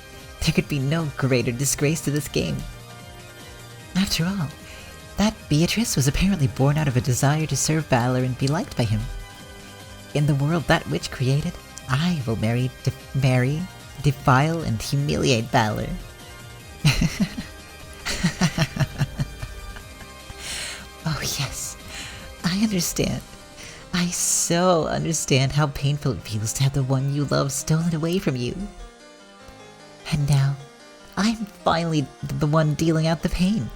there could be no greater disgrace to this game. After all, that Beatrice was apparently born out of a desire to serve Balor and be liked by him. In the world that witch created, I will marry, defile, and humiliate Balor. Oh yes, I understand. I so understand how painful it feels to have the one you love stolen away from you. And now, I'm finally the one dealing out the pain.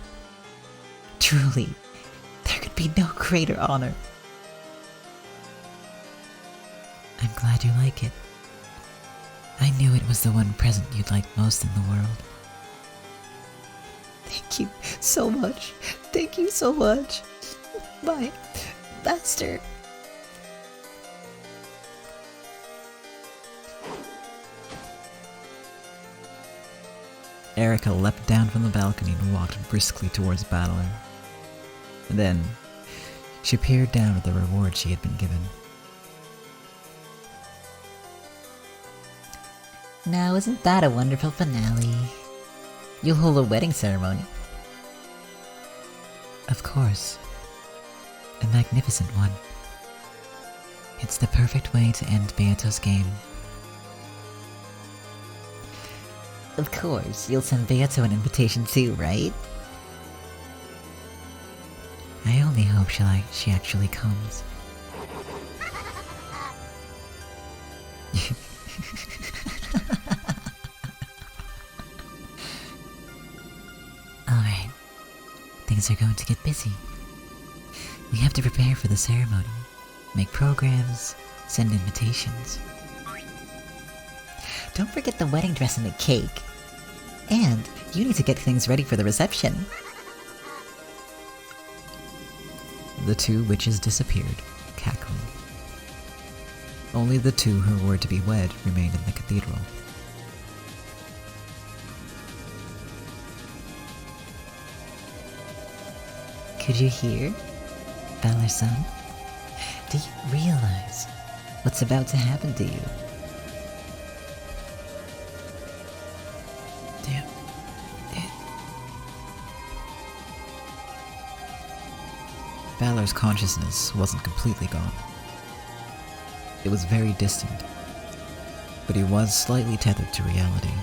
Truly, there could be no greater honor. I'm glad you like it. I knew it was the one present you'd like most in the world. Thank you so much. Thank you so much. My master. Erica leapt down from the balcony and walked briskly towards Balor. Then, she peered down at the reward she had been given. Now, isn't that a wonderful finale? You'll hold a wedding ceremony. Of course. A magnificent one. It's the perfect way to end Beato's game. Of course, you'll send Beato an invitation too, right? I only hope she actually comes. Alright, things are going to get busy. We have to prepare for the ceremony, make programs, send invitations. Don't forget the wedding dress and the cake. And you need to get things ready for the reception. The two witches disappeared, cackling. Only the two who were to be wed remained in the cathedral. Could you hear, Valor's son? Do you realize what's about to happen to you? Damn. Valor's consciousness wasn't completely gone. It was very distant, but he was slightly tethered to reality.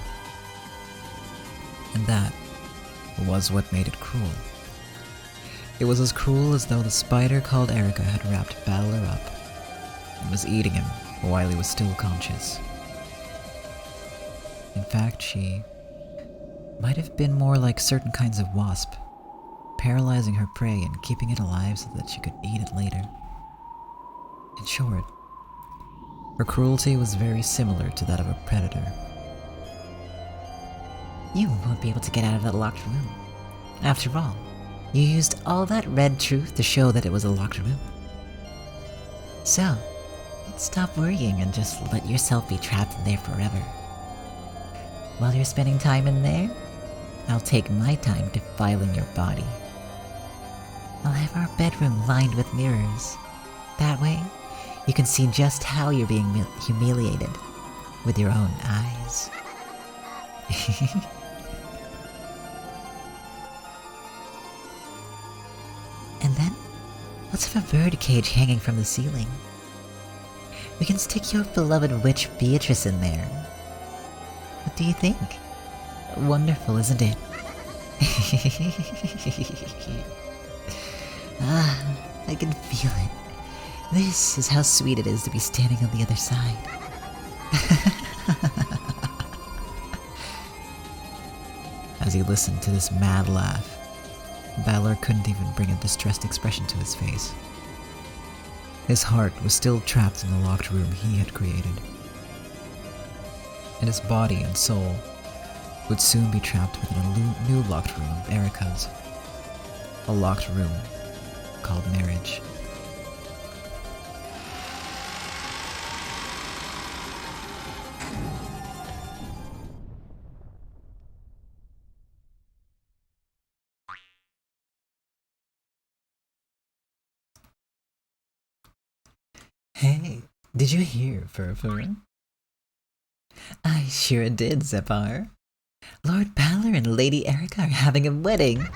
And that was what made it cruel. It was as cruel as though the spider called Erica had wrapped Valor up and was eating him while he was still conscious. In fact, she might have been more like certain kinds of wasp, paralyzing her prey and keeping it alive so that she could eat it later. In short, her cruelty was very similar to that of a predator. You won't be able to get out of that locked room. After all, you used all that red truth to show that it was a locked room. So, stop worrying and just let yourself be trapped in there forever. While you're spending time in there, I'll take my time defiling your body. I'll have our bedroom lined with mirrors. That way, you can see just how you're being humiliated with your own eyes. And then, let's have a bird cage hanging from the ceiling. We can stick your beloved witch Beatrice in there. What do you think? Wonderful, isn't it? I can feel it. This is how sweet it is to be standing on the other side. As he listened to this mad laugh, Valor couldn't even bring a distressed expression to his face. His heart was still trapped in the locked room he had created. And his body and soul would soon be trapped within a new locked room of Erica's. A locked room called marriage. Hey, did you hear, Furfur? I sure did, Zephyr. Lord Balor and Lady Erica are having a wedding.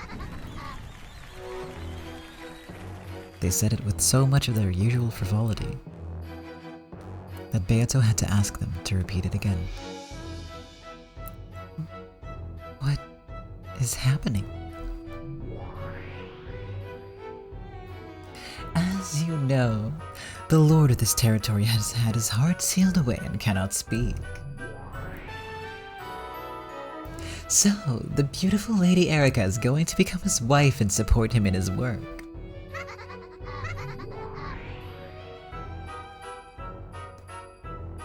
They said it with so much of their usual frivolity that Beato had to ask them to repeat it again. What is happening? As you know, the lord of this territory has had his heart sealed away and cannot speak. So, the beautiful Lady Erica is going to become his wife and support him in his work.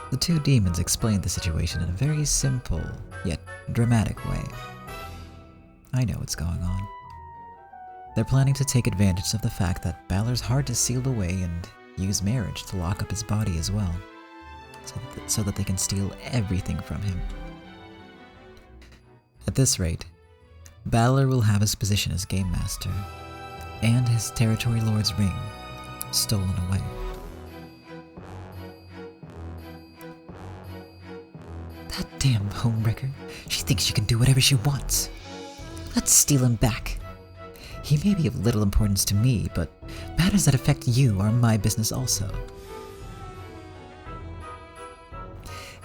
The two demons explained the situation in a very simple, yet dramatic way. I know what's going on. They're planning to take advantage of the fact that Balor's heart is sealed away and use marriage to lock up his body as well, so that they can steal everything from him. At this rate, Balor will have his position as Game Master, and his Territory Lord's ring stolen away. That damn homewrecker. She thinks she can do whatever she wants. Let's steal him back. He may be of little importance to me, but matters that affect you are my business also.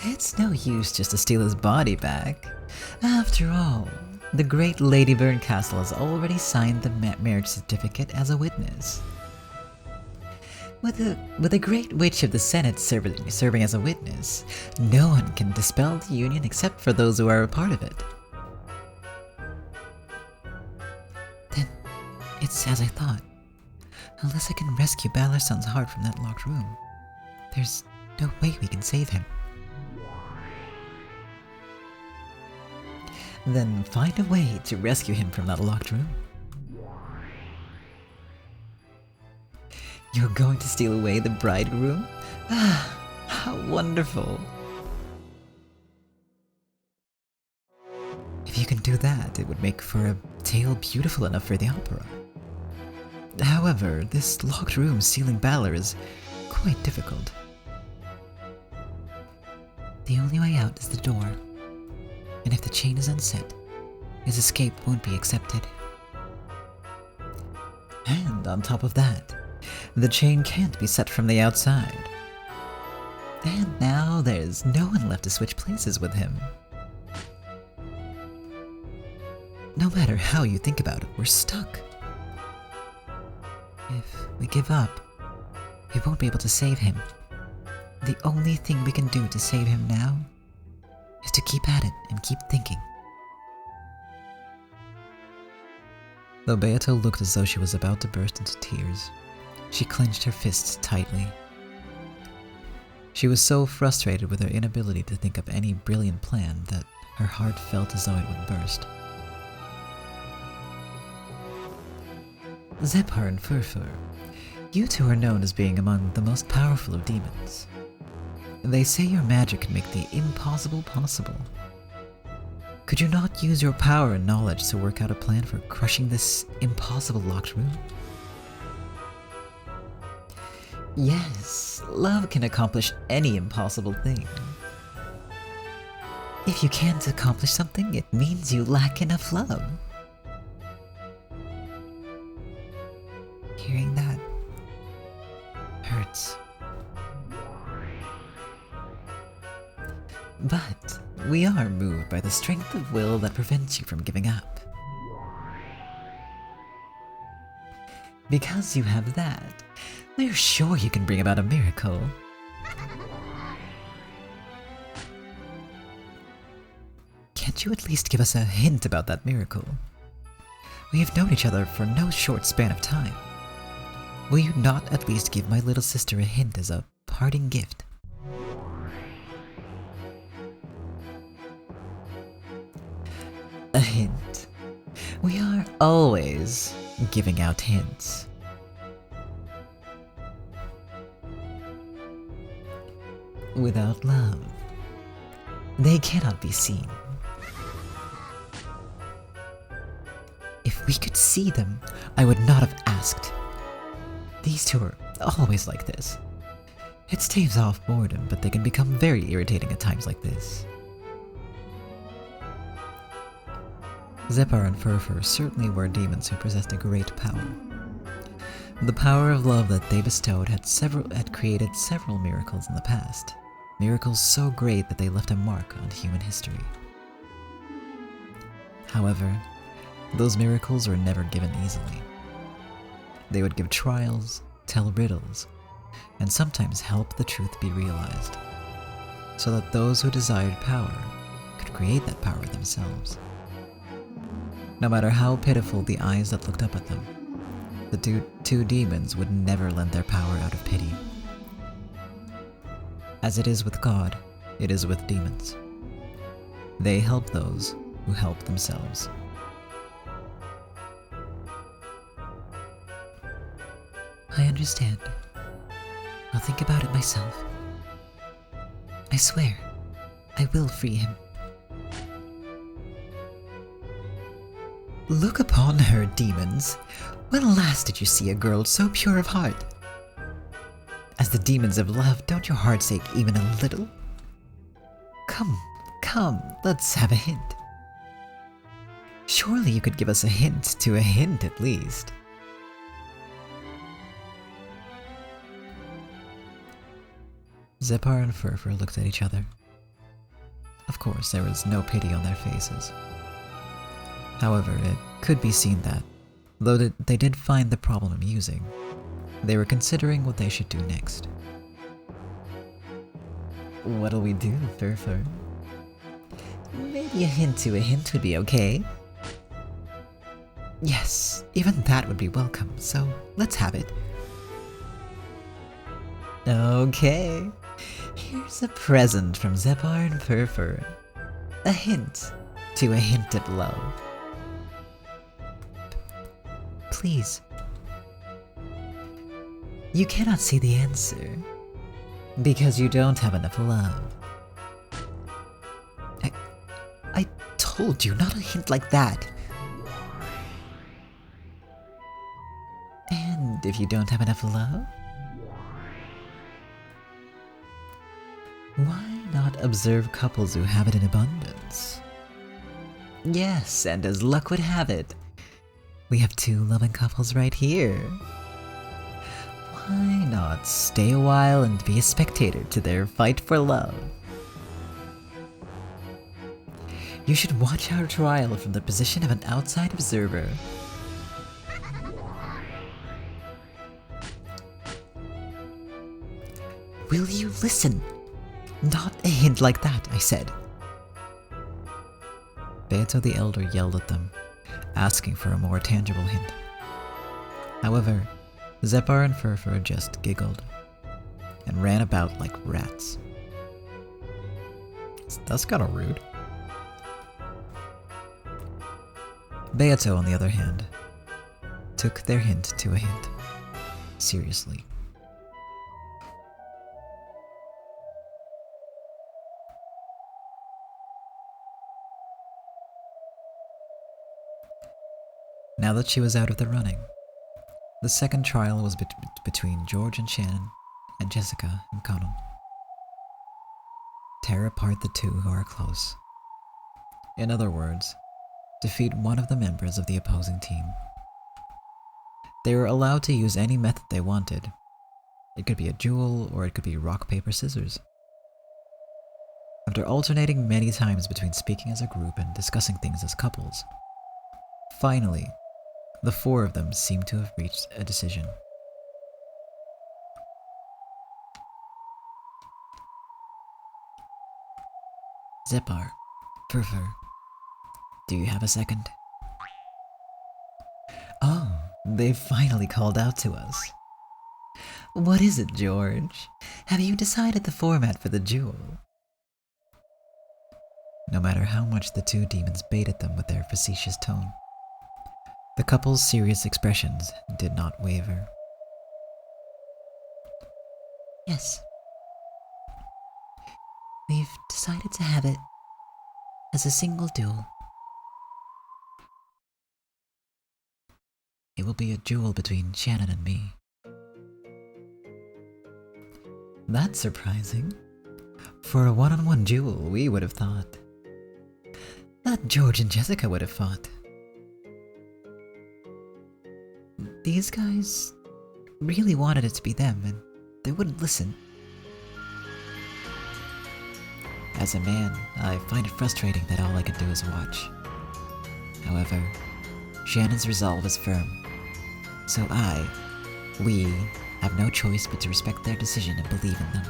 It's no use just to steal his body back. After all, the great Lady Berncastle has already signed the marriage certificate as a witness. With the great witch of the Senate serving as a witness, no one can dispel the union except for those who are a part of it. Then, it's as I thought. Unless I can rescue Balarson's heart from that locked room, there's no way we can save him. Then find a way to rescue him from that locked room. You're going to steal away the bridegroom? Ah, how wonderful. If you can do that, it would make for a tale beautiful enough for the opera. However, this locked room stealing Balor is quite difficult. The only way out is the door, and if the chain is unset, his escape won't be accepted. And on top of that, the chain can't be set from the outside. And now there's no one left to switch places with him. No matter how you think about it, we're stuck. If we give up, we won't be able to save him. The only thing we can do to save him now is to keep at it and keep thinking. Though Beato looked as though she was about to burst into tears, she clenched her fists tightly. She was so frustrated with her inability to think of any brilliant plan that her heart felt as though it would burst. Zephyr and Furfur, you two are known as being among the most powerful of demons. They say your magic can make the impossible possible. Could you not use your power and knowledge to work out a plan for crushing this impossible locked room? Yes, love can accomplish any impossible thing. If you can't accomplish something, it means you lack enough love. Hearing that hurts. But we are moved by the strength of will that prevents you from giving up. Because you have that, we're sure you can bring about a miracle. Can't you at least give us a hint about that miracle? We have known each other for no short span of time. Will you not at least give my little sister a hint as a parting gift? A hint. We are always giving out hints. Without love, they cannot be seen. If we could see them, I would not have asked. These two are always like this. It staves off boredom, but they can become very irritating at times like this. Zephyr and Furfur certainly were demons who possessed a great power. The power of love that they bestowed had created several miracles in the past. Miracles so great that they left a mark on human history. However, those miracles were never given easily. They would give trials, tell riddles, and sometimes help the truth be realized, so that those who desired power could create that power themselves. No matter how pitiful the eyes that looked up at them, the two demons would never lend their power out of pity. As it is with God, it is with demons. They help those who help themselves. I understand. I'll think about it myself. I swear, I will free him. Look upon her, demons. When last did you see a girl so pure of heart? As the demons of love, don't your hearts ache even a little? Come, let's have a hint. Surely you could give us a hint to a hint at least. Zephyr and Furfur looked at each other. Of course, there was no pity on their faces. However, it could be seen that, though they did find the problem amusing, they were considering what they should do next. What'll we do, Furfur? Maybe a hint to a hint would be okay. Yes, even that would be welcome, so let's have it. Okay, here's a present from Zephyr and Furfur. A hint to a hint of love. Please. You cannot see the answer, because you don't have enough love. I told you, not a hint like that. And if you don't have enough love, why not observe couples who have it in abundance? Yes, and as luck would have it, we have 2 loving couples right here. Why not stay a while and be a spectator to their fight for love? You should watch our trial from the position of an outside observer. Will you listen? Not a hint like that, I said. Beato the Elder yelled at them, asking for a more tangible hint. However, Zephyr and Furfur just giggled and ran about like rats. That's kinda rude. Beato, on the other hand, took their hint to a hint seriously. Now that she was out of the running, the second trial was between George and Shannon, and Jessica and Connell. Tear apart the 2 who are close. In other words, defeat one of the members of the opposing team. They were allowed to use any method they wanted. It could be a duel, or it could be rock, paper, scissors. After alternating many times between speaking as a group and discussing things as couples, finally, the 4 of them seemed to have reached a decision. Zephyr, Furfur, do you have a second? Oh, they finally called out to us. What is it, George? Have you decided the format for the duel? No matter how much the 2 demons baited them with their facetious tone, the couple's serious expressions did not waver. Yes. We've decided to have it as a single duel. It will be a duel between Shannon and me. That's surprising. For a one-on-one duel, we would have thought that George and Jessica would have fought. These guys really wanted it to be them, and they wouldn't listen. As a man, I find it frustrating that all I can do is watch. However, Shannon's resolve is firm, so we have no choice but to respect their decision and believe in them.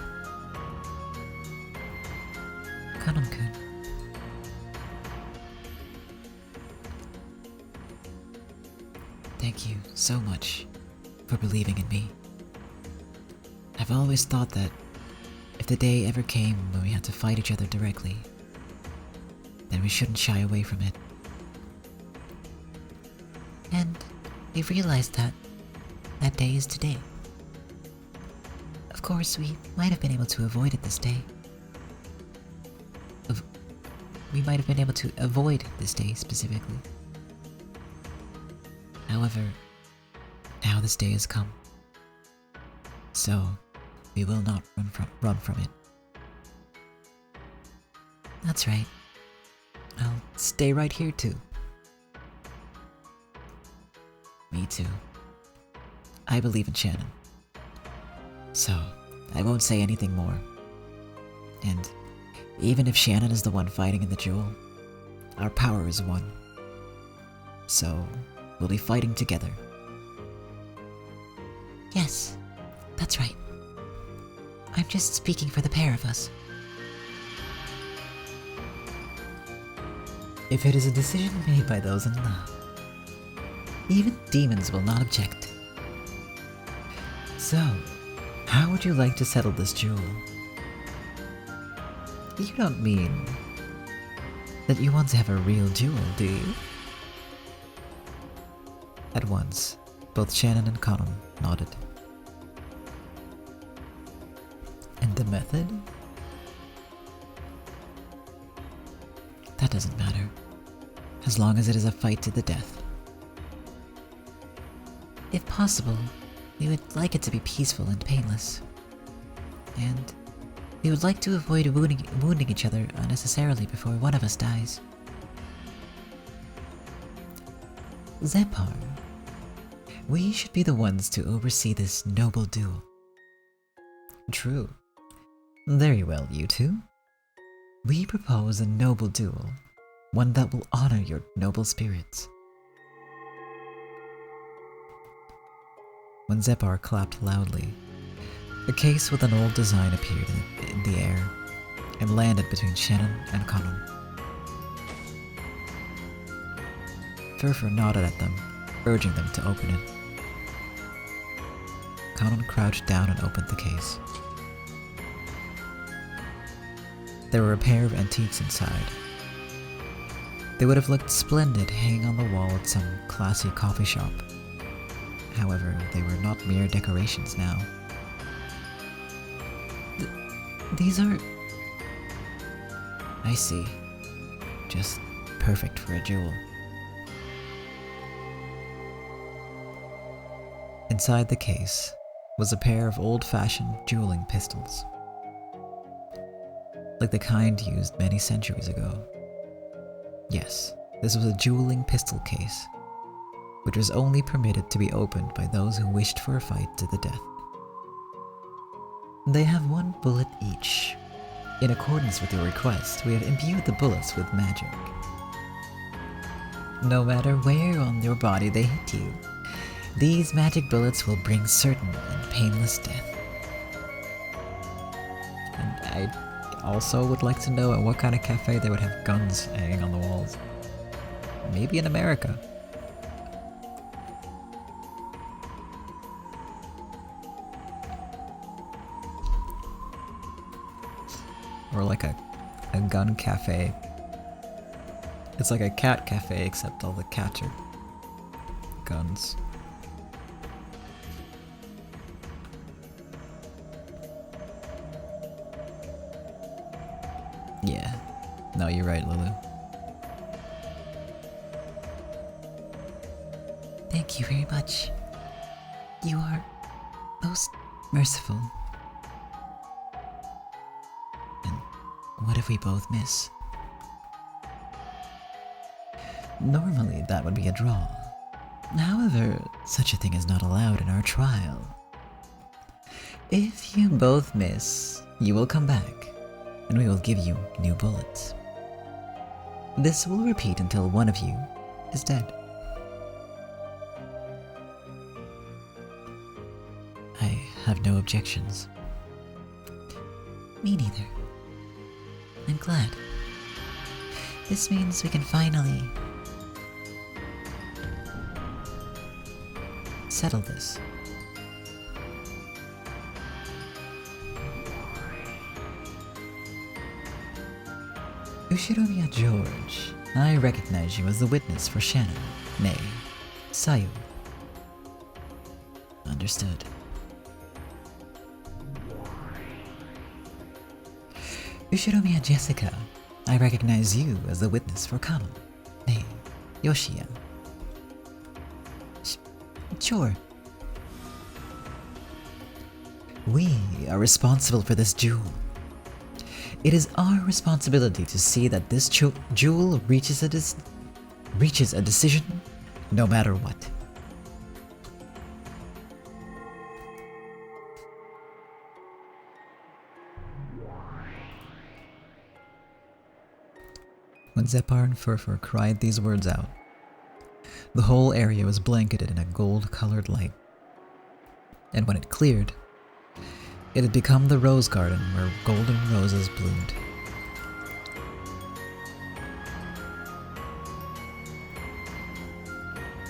Kanon-kun. Thank you so much for believing in me. I've always thought that if the day ever came when we had to fight each other directly, then we shouldn't shy away from it. And we realized that that day is today. Of course, we might have been able to avoid it this day. We might have been able to avoid this day specifically. However, now this day has come. So, we will not run from it. That's right. I'll stay right here too. Me too. I believe in Shannon. So, I won't say anything more. And Even if Shannon is the one fighting in the duel, our power is one. So, we'll be fighting together. Yes, that's right. I'm just speaking for the pair of us. If it is a decision made by those in love, even demons will not object. So, how would you like to settle this duel? You don't mean that you want to have a real duel, do you? At once, both Shannon and Connor nodded. And the method? That doesn't matter, as long as it is a fight to the death. If possible, we would like it to be peaceful and painless. And we would like to avoid wounding each other unnecessarily before one of us dies. Zepar, we should be the ones to oversee this noble duel. True. Very well, you two. We propose a noble duel, one that will honor your noble spirits. When Zepar clapped loudly, a case with an old design appeared in the air and landed between Shannon and Connor. Furfur nodded at them, urging them to open it. Connor crouched down and opened the case. There were a pair of antiques inside. They would have looked splendid hanging on the wall at some classy coffee shop. However, they were not mere decorations now. These are... I see. Just perfect for a jewel. Inside the case was a pair of old-fashioned dueling pistols, like the kind used many centuries ago. Yes, this was a dueling pistol case, which was only permitted to be opened by those who wished for a fight to the death. They have one bullet each. In accordance with your request, we have imbued the bullets with magic. No matter where on your body they hit you, these magic bullets will bring certain and painless death. And I also would like to know at what kind of cafe they would have guns hanging on the walls. Maybe in America. Or like a gun cafe. It's like a cat cafe, except all the cats are guns. Yeah. No, you're right, Lulu. Thank you very much. You are most merciful. And what if we both miss? Normally, that would be a draw. However, such a thing is not allowed in our trial. If you both miss, you will come back, and we will give you new bullets. This will repeat until one of you is dead. I have no objections. Me neither. I'm glad. This means we can finally settle this. Ushiromiya George, I recognize you as the witness for Shannon, nay, Sayu. Understood. Ushiromiya Jessica, I recognize you as the witness for Kanon, nay, Yoshiya. Sure. We are responsible for this jewel. It is our responsibility to see that this jewel reaches a decision, no matter what. When Zepar and Furfur cried these words out, the whole area was blanketed in a gold-colored light. And when it cleared, it had become the rose garden where golden roses bloomed.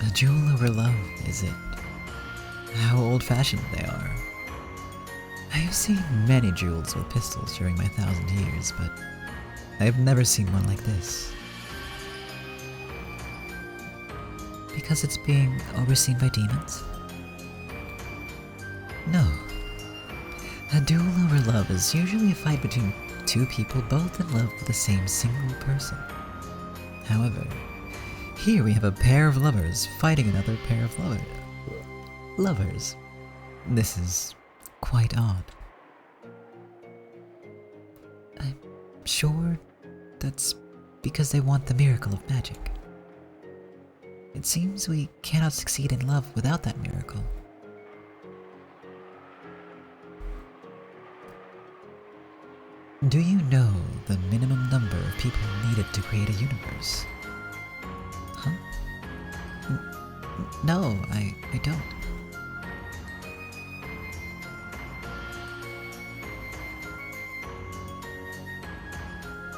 A jewel over love, is it? How old-fashioned they are. I have seen many jewels with pistols during my 1,000 years, but I have never seen one like this. Because it's being overseen by demons? No. A duel over love is usually a fight between two people both in love with the same single person. However, here we have a pair of lovers fighting another pair of lovers. This is quite odd. I'm sure that's because they want the miracle of magic. It seems we cannot succeed in love without that miracle. Do you know the minimum number of people needed to create a universe? Huh? No, I don't.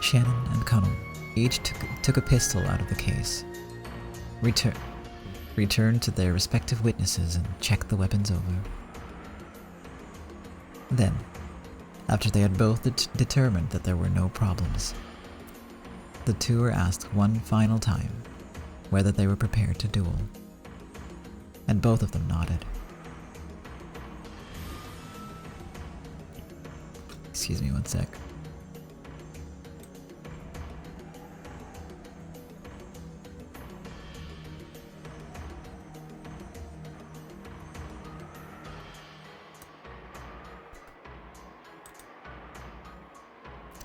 Shannon and Connell each took a pistol out of the case, returned to their respective witnesses and checked the weapons over. Then, after they had both determined that there were no problems, the two were asked one final time whether they were prepared to duel, and both of them nodded. Excuse me one sec.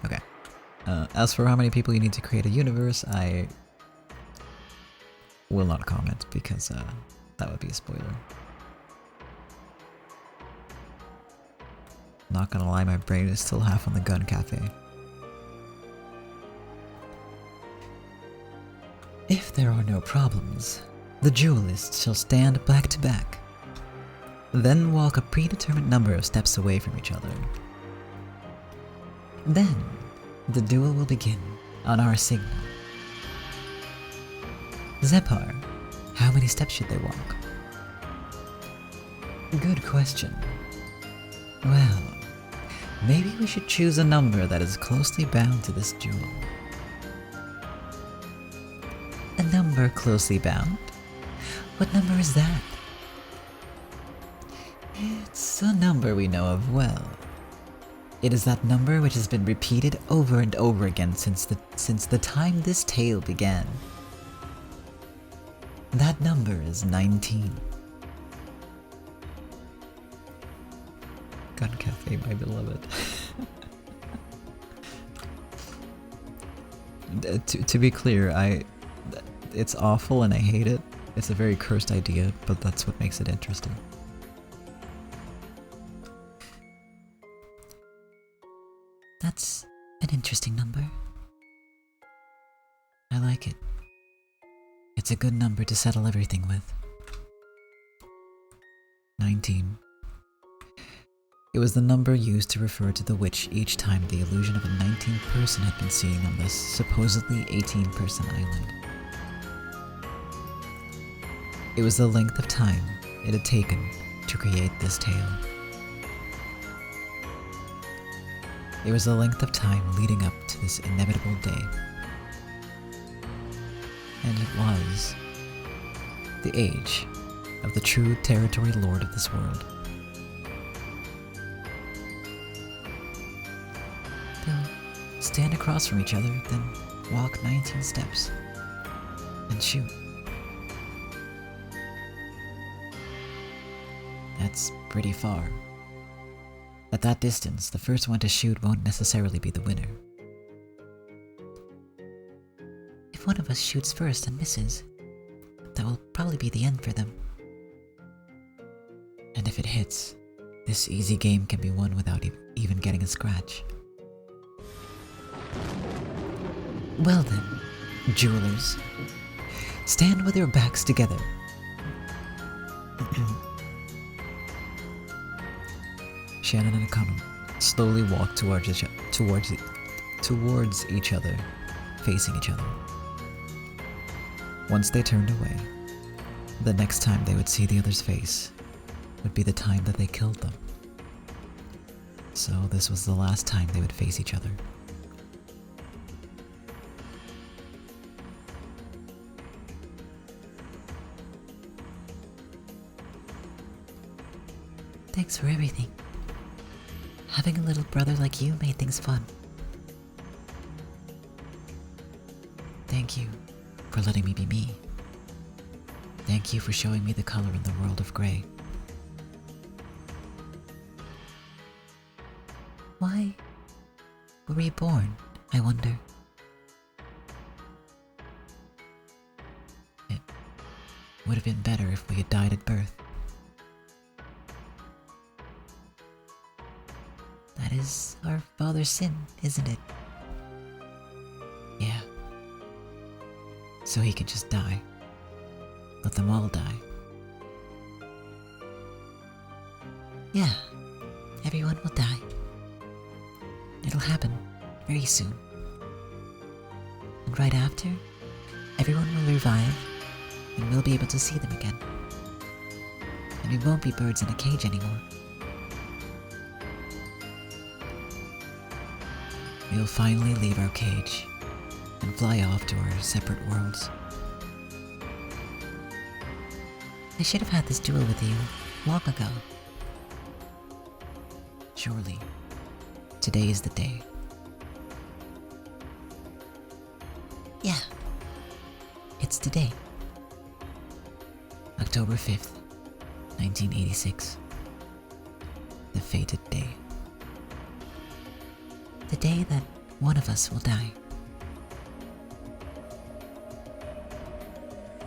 Okay. As for how many people you need to create a universe, I will not comment because that would be a spoiler. Not gonna lie, my brain is still half on the gun cafe. If there are no problems, the duelists shall stand back to back, then walk a predetermined number of steps away from each other. Then, the duel will begin on our signal. Zepar, how many steps should they walk? Good question. Well, maybe we should choose a number that is closely bound to this duel. A number closely bound? What number is that? It's a number we know of well. It is that number which has been repeated over and over again since the time this tale began. That number is 19. Gun Cafe, my beloved. To be clear, it's awful and I hate it. It's a very cursed idea, but that's what makes it interesting. That's an interesting number. I like it. It's a good number to settle everything with. 19. It was the number used to refer to the witch each time the illusion of a 19th person had been seen on this supposedly 18-person island. It was the length of time it had taken to create this tale. It was the length of time leading up to this inevitable day. And it was the age of the true territory lord of this world. They'll stand across from each other, then walk 19 steps and shoot. That's pretty far. At that distance, the first one to shoot won't necessarily be the winner. If one of us shoots first and misses, that will probably be the end for them. And if it hits, this easy game can be won without even getting a scratch. Well then, jewelers, stand with your backs together. Shannon and Akano slowly walk towards each other, facing each other. Once they turned away, the next time they would see the other's face would be the time that they killed them. So this was the last time they would face each other. Thanks for everything. Having a little brother like you made things fun. Thank you for letting me be me. Thank you for showing me the color in the world of gray. Why were we born, I wonder? It would have been better if we had died at birth. That is our father's sin, isn't it? Yeah. So he can just die. Let them all die. Yeah, everyone will die. It'll happen very soon. And right after, everyone will revive, and we'll be able to see them again. And we won't be birds in a cage anymore. We'll finally leave our cage and fly off to our separate worlds. I should have had this duel with you long ago. Surely, today is the day. Yeah, it's today. October 5th, 1986. The fated day. The day that one of us will die.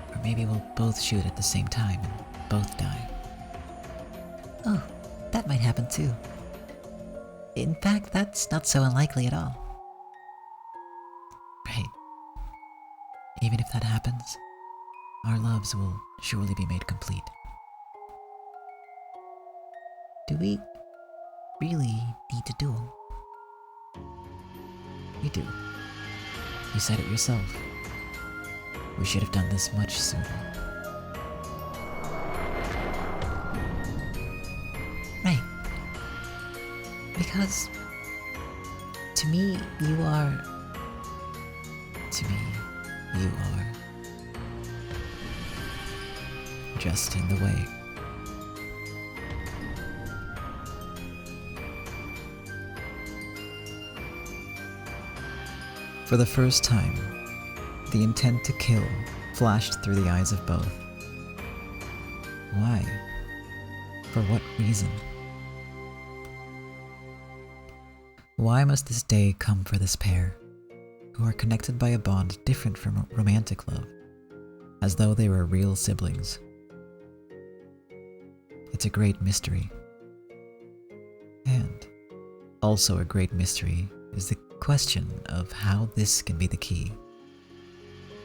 Or maybe we'll both shoot at the same time and both die. Oh, that might happen too. In fact, that's not so unlikely at all. Right. Even if that happens, our loves will surely be made complete. Do we really need to duel? We do. You said it yourself. We should have done this much sooner. Right. Because to me, you are... To me, you are just in the way. For the first time, the intent to kill flashed through the eyes of both. Why? For what reason? Why must this day come for this pair, who are connected by a bond different from romantic love, as though they were real siblings? It's a great mystery. And also a great mystery is the question of how this can be the key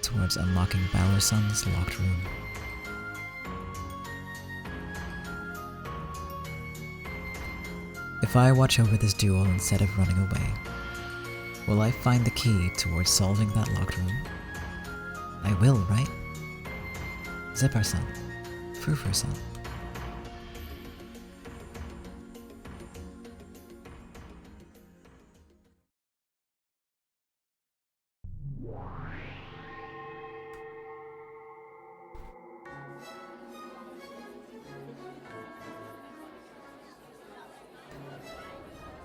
towards unlocking Balarson's locked room. If I watch over this duel instead of running away, will I find the key towards solving that locked room? I will, right? Zipper-san, Frufur-san.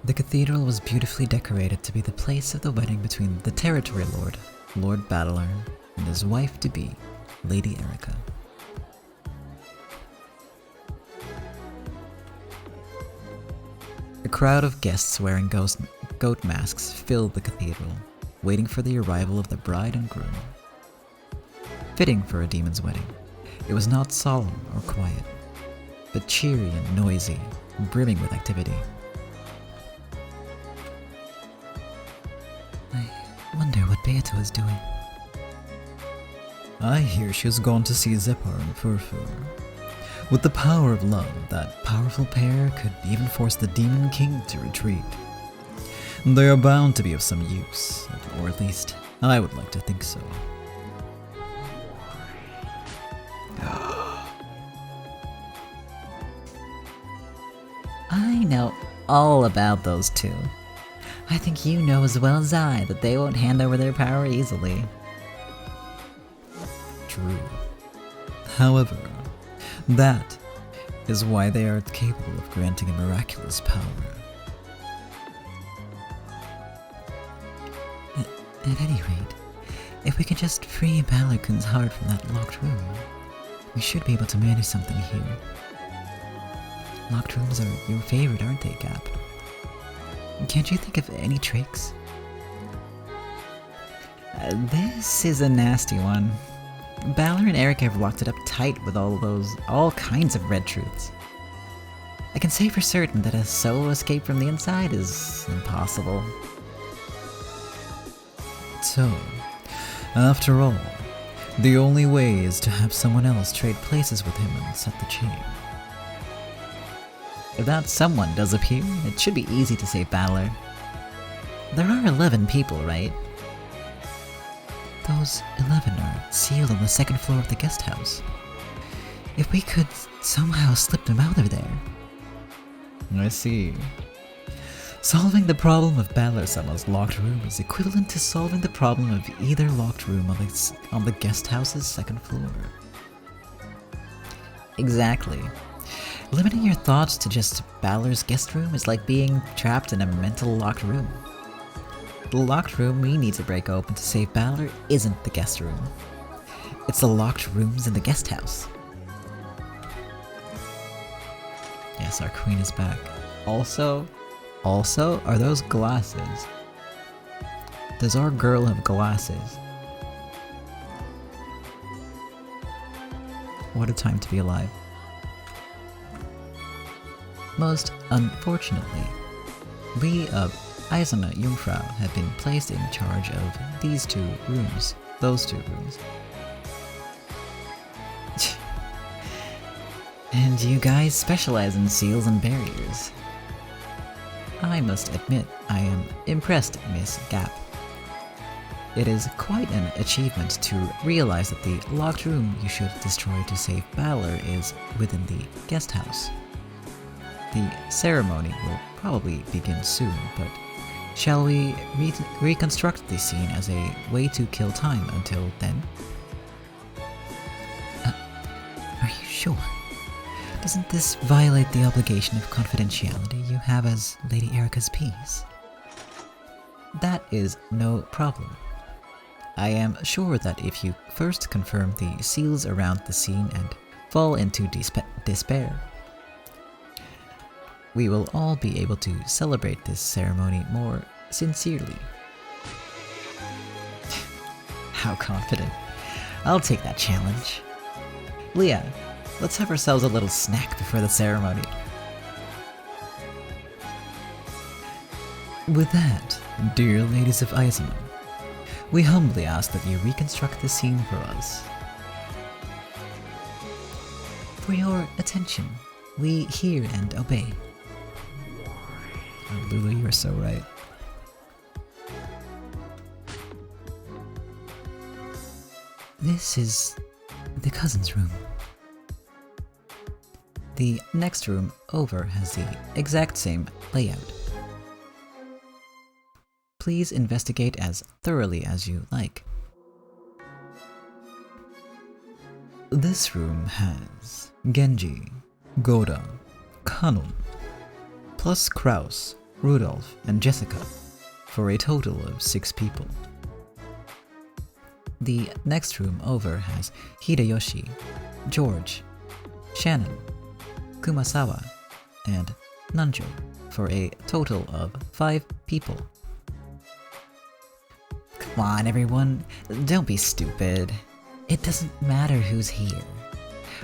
The cathedral was beautifully decorated to be the place of the wedding between the Territory Lord, Lord Battler, and his wife-to-be, Lady Erica. A crowd of guests wearing goat masks filled the cathedral, waiting for the arrival of the bride and groom. Fitting for a demon's wedding, it was not solemn or quiet, but cheery and noisy, brimming with activity. I wonder what Beato is doing. I hear she has gone to see Zephyr and Furfur. With the power of love, that powerful pair could even force the Demon King to retreat. They are bound to be of some use, or at least I would like to think so. I know all about those two. I think you know as well as I that they won't hand over their power easily. True. However, that is why they are capable of granting a miraculous power. At any rate, if we can just free Balor-kun's heart from that locked room, we should be able to manage something here. Locked rooms are your favorite, aren't they, Gap? Can't you think of any tricks? This is a nasty one. Balor and Eric have locked it up tight with all kinds of red truths. I can say for certain that a solo escape from the inside is impossible. So, after all, the only way is to have someone else trade places with him and set the chain. If that someone does appear, it should be easy to save Balor. There are 11 people, right? Those 11 are sealed on the second floor of the guest house. If we could somehow slip them out of there. I see. Solving the problem of Balor-sama's locked room is equivalent to solving the problem of either locked room on the guest house's second floor. Exactly. Limiting your thoughts to just Balor's guest room is like being trapped in a mental locked room. The locked room we need to break open to save Balor isn't the guest room. It's the locked rooms in the guest house. Yes, our queen is back. Also, are those glasses? Does our girl have glasses? What a time to be alive. Most unfortunately, we of Eisene Jungfrau have been placed in charge of these two rooms. Those two rooms. And you guys specialize in seals and barriers. I must admit, I am impressed, Miss Gap. It is quite an achievement to realize that the locked room you should destroy to save Balor is within the guest house. The ceremony will probably begin soon, but shall we reconstruct the scene as a way to kill time until then? Are you sure? Doesn't this violate the obligation of confidentiality you have as Lady Erica's piece? That is no problem. I am sure that if you first confirm the seals around the scene and fall into despair, we will all be able to celebrate this ceremony more sincerely. How confident. I'll take that challenge. Leah, let's have ourselves a little snack before the ceremony. With that, dear ladies of Eisene, we humbly ask that you reconstruct the scene for us. For your attention, we hear and obey. Oh, Lulu, you are so right. This is the cousin's room. The next room over has the exact same layout. Please investigate as thoroughly as you like. This room has Genji, Goda, Kanun, plus Kraus, Rudolph, and Jessica, for a total of 6 people. The next room over has Hideyoshi, George, Shannon, Kumasawa, and Nanjo, for a total of 5 people. Come on, everyone, don't be stupid. It doesn't matter who's here.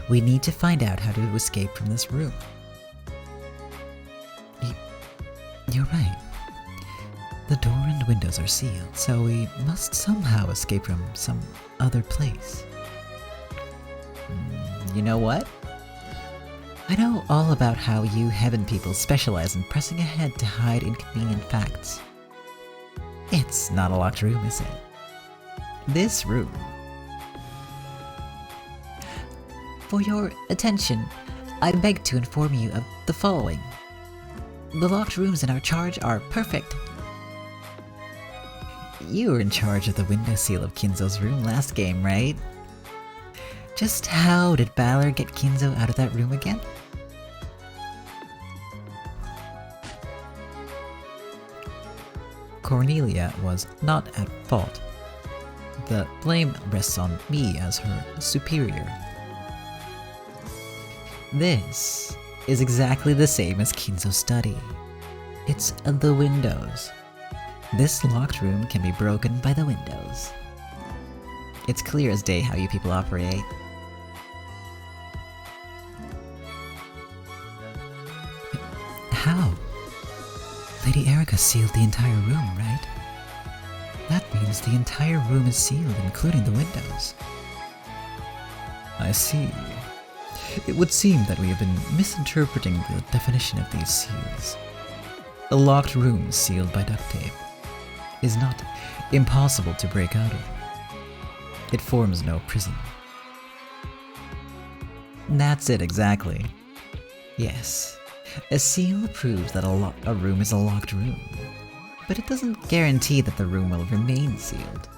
We need to find out how to escape from this room. You're right. The door and windows are sealed, so we must somehow escape from some other place. you know what? I know all about how you heaven people specialize in pressing ahead to hide inconvenient facts. It's not a locked room, is it? This room. For your attention, I beg to inform you of the following. The locked rooms in our charge are perfect. You were in charge of the window seal of Kinzo's room last game, right? Just how did Balor get Kinzo out of that room again? Cornelia was not at fault. The blame rests on me as her superior. This is exactly the same as Kinzo's study. It's the windows. This locked room can be broken by the windows. It's clear as day how you people operate. How? Lady Erica sealed the entire room, right? That means the entire room is sealed, including the windows. I see. It would seem that we have been misinterpreting the definition of these seals. A locked room sealed by duct tape is not impossible to break out of. It forms no prison. That's it exactly. Yes, a seal proves that a room is a locked room, but it doesn't guarantee that the room will remain sealed.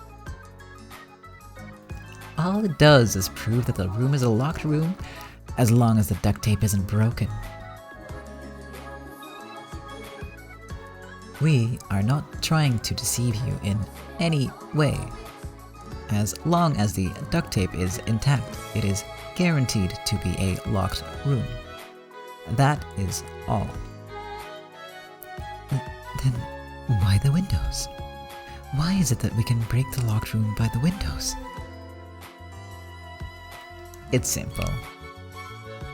All it does is prove that the room is a locked room as long as the duct tape isn't broken. We are not trying to deceive you in any way. As long as the duct tape is intact, it is guaranteed to be a locked room. That is all. Then why the windows? Why is it that we can break the locked room by the windows? It's simple.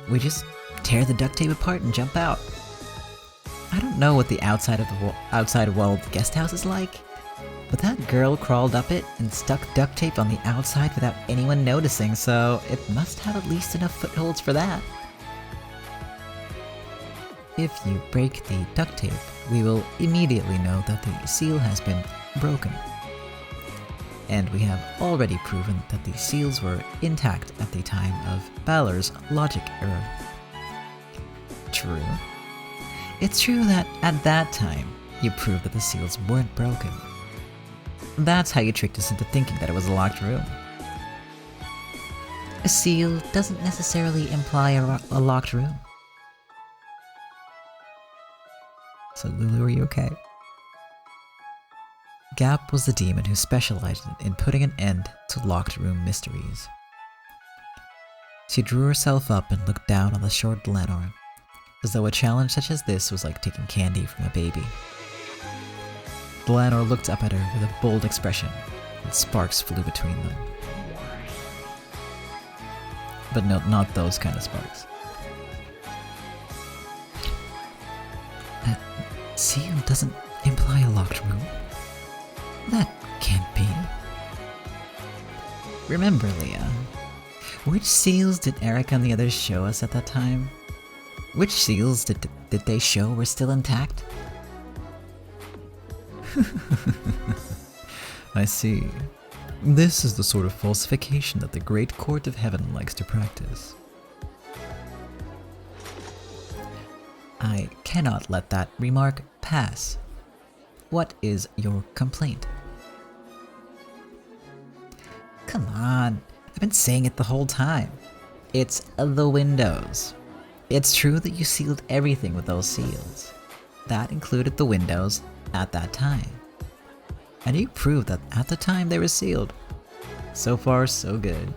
We just tear the duct tape apart and jump out. I don't know what the outside wall of the guest house is like, but that girl crawled up it and stuck duct tape on the outside without anyone noticing, so it must have at least enough footholds for that. If you break the duct tape, we will immediately know that the seal has been broken. And we have already proven that the seals were intact at the time of Balor's logic error. True. It's true that at that time, you proved that the seals weren't broken. That's how you tricked us into thinking that it was a locked room. A seal doesn't necessarily imply a locked room. So Lulu, are you okay? Gap was the demon who specialized in putting an end to locked room mysteries. She drew herself up and looked down on the short Lenore, as though a challenge such as this was like taking candy from a baby. Lenore looked up at her with a bold expression, and sparks flew between them. But no, not those kind of sparks. That seal doesn't imply a locked room. That can't be. Remember, Leah, which seals did Erica and the others show us at that time? Which seals did they show were still intact? I see. This is the sort of falsification that the Great Court of Heaven likes to practice. I cannot let that remark pass. What is your complaint? Come on, I've been saying it the whole time. It's the windows. It's true that you sealed everything with those seals. That included the windows at that time. And you proved that at the time they were sealed. So far, so good.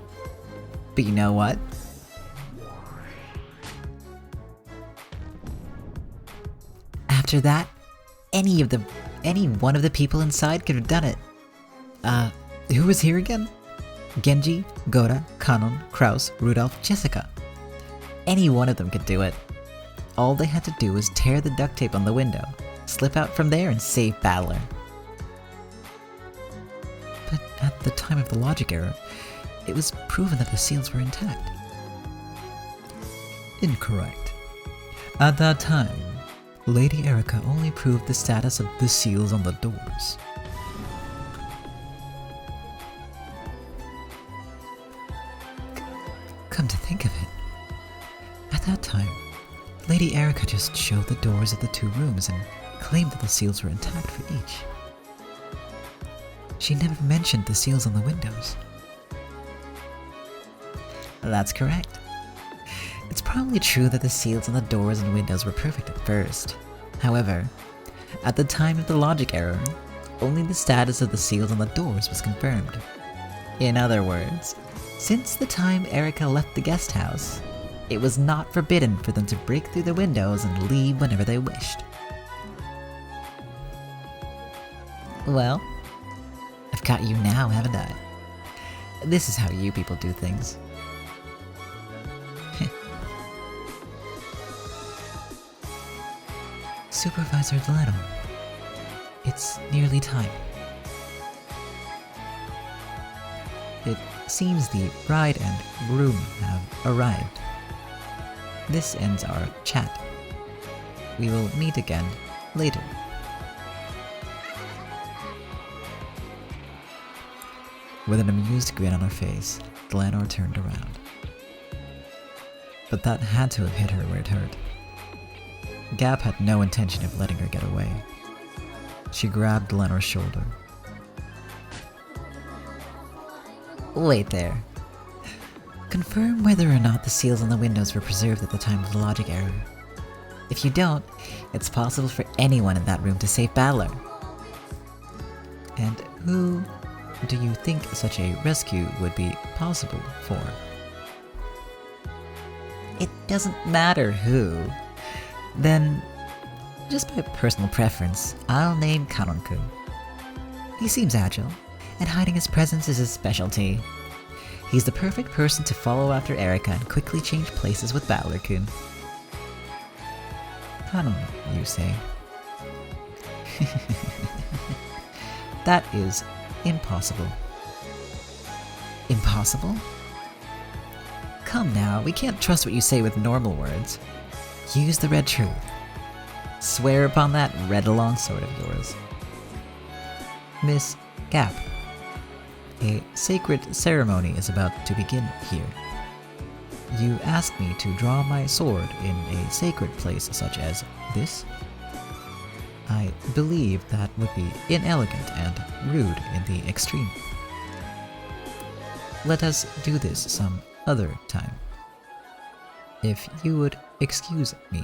But you know what? After that, any one of the people inside could have done it. Who was here again? Genji, Goda, Kanon, Kraus, Rudolph, Jessica. Any one of them could do it. All they had to do was tear the duct tape on the window, slip out from there, and save Balor. But at the time of the logic error, it was proven that the seals were intact. Incorrect. At that time, Lady Erica only proved the status of the seals on the doors. Come to think of it, at that time, Lady Erica just showed the doors of the 2 rooms and claimed that the seals were intact for each. She never mentioned the seals on the windows. That's correct. It's probably true that the seals on the doors and windows were perfect at first. However, at the time of the logic error, only the status of the seals on the doors was confirmed. In other words, since the time Erica left the guest house, it was not forbidden for them to break through the windows and leave whenever they wished. Well, I've got you now, haven't I? This is how you people do things. Supervisor Delano, it's nearly time. It seems the bride and groom have arrived. This ends our chat. We will meet again later. With an amused grin on her face, Delano turned around. But that had to have hit her where it hurt. Gab had no intention of letting her get away. She grabbed Delano's shoulder. Wait there. Confirm whether or not the seals on the windows were preserved at the time of the logic error. If you don't, it's possible for anyone in that room to save Battler. And who do you think such a rescue would be possible for? It doesn't matter who. Then, just by personal preference, I'll name Kanon-kun. He seems agile, and hiding his presence is his specialty. He's the perfect person to follow after Erica and quickly change places with Battler-kun. Kanon, you say? That is impossible. Impossible? Come now, we can't trust what you say with normal words. Use the red truth. Swear upon that red longsword of yours. Miss Gap, a sacred ceremony is about to begin here. You ask me to draw my sword in a sacred place such as this? I believe that would be inelegant and rude in the extreme. Let us do this some other time. If you would excuse me.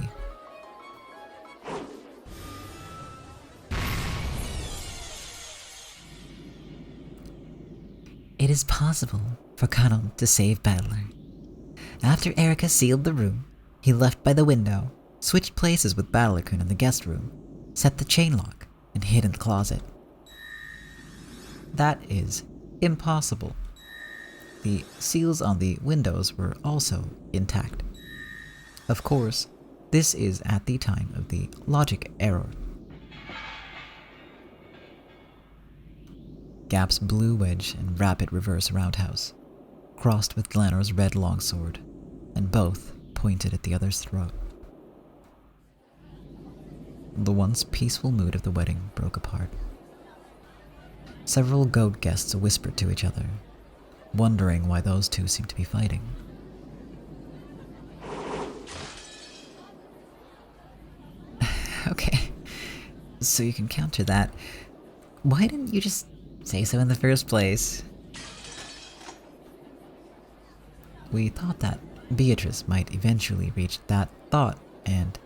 It is possible for Kanon to save Battler. After Erica sealed the room, he left by the window, switched places with Battler-kun in the guest room, set the chain lock, and hid in the closet. That is impossible. The seals on the windows were also intact. Of course, this is at the time of the logic error. Gap's blue wedge and rapid reverse roundhouse crossed with Delano's red longsword, and both pointed at the other's throat. The once peaceful mood of the wedding broke apart. Several goat guests whispered to each other, wondering why those two seemed to be fighting. Okay, so you can counter that. Why didn't you just say so in the first place? We thought that Beatrice might eventually reach that thought and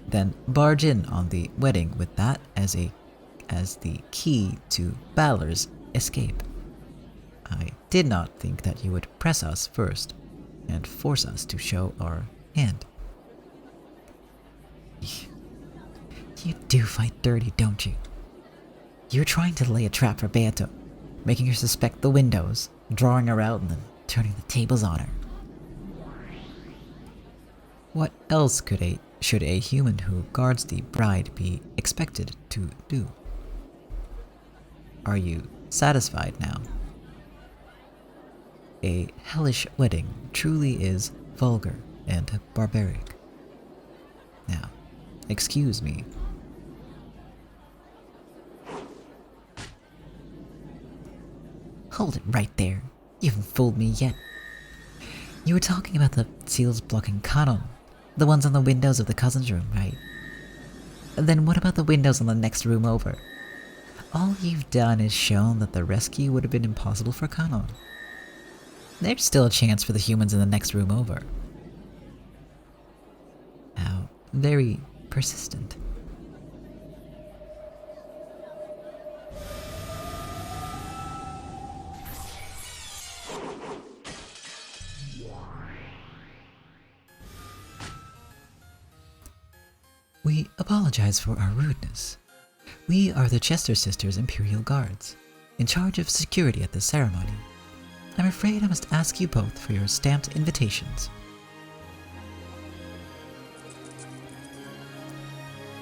then barge in on the wedding with that as the key to Balor's escape. I did not think that you would press us first and force us to show our hand. You do fight dirty, don't you? You're trying to lay a trap for Beato, making her suspect the windows, drawing her out and then turning the tables on her. What else should a human who guards the bride be expected to do? Are you satisfied now? A hellish wedding truly is vulgar and barbaric. Now, excuse me. Hold it right there. You haven't fooled me yet. You were talking about the seals blocking Kanon, the ones on the windows of the cousin's room, right? Then what about the windows on the next room over? All you've done is shown that the rescue would have been impossible for Kanon. There's still a chance for the humans in the next room over. How very persistent. We apologize for our rudeness. We are the Chester Sisters Imperial Guards, in charge of security at this ceremony. I'm afraid I must ask you both for your stamped invitations.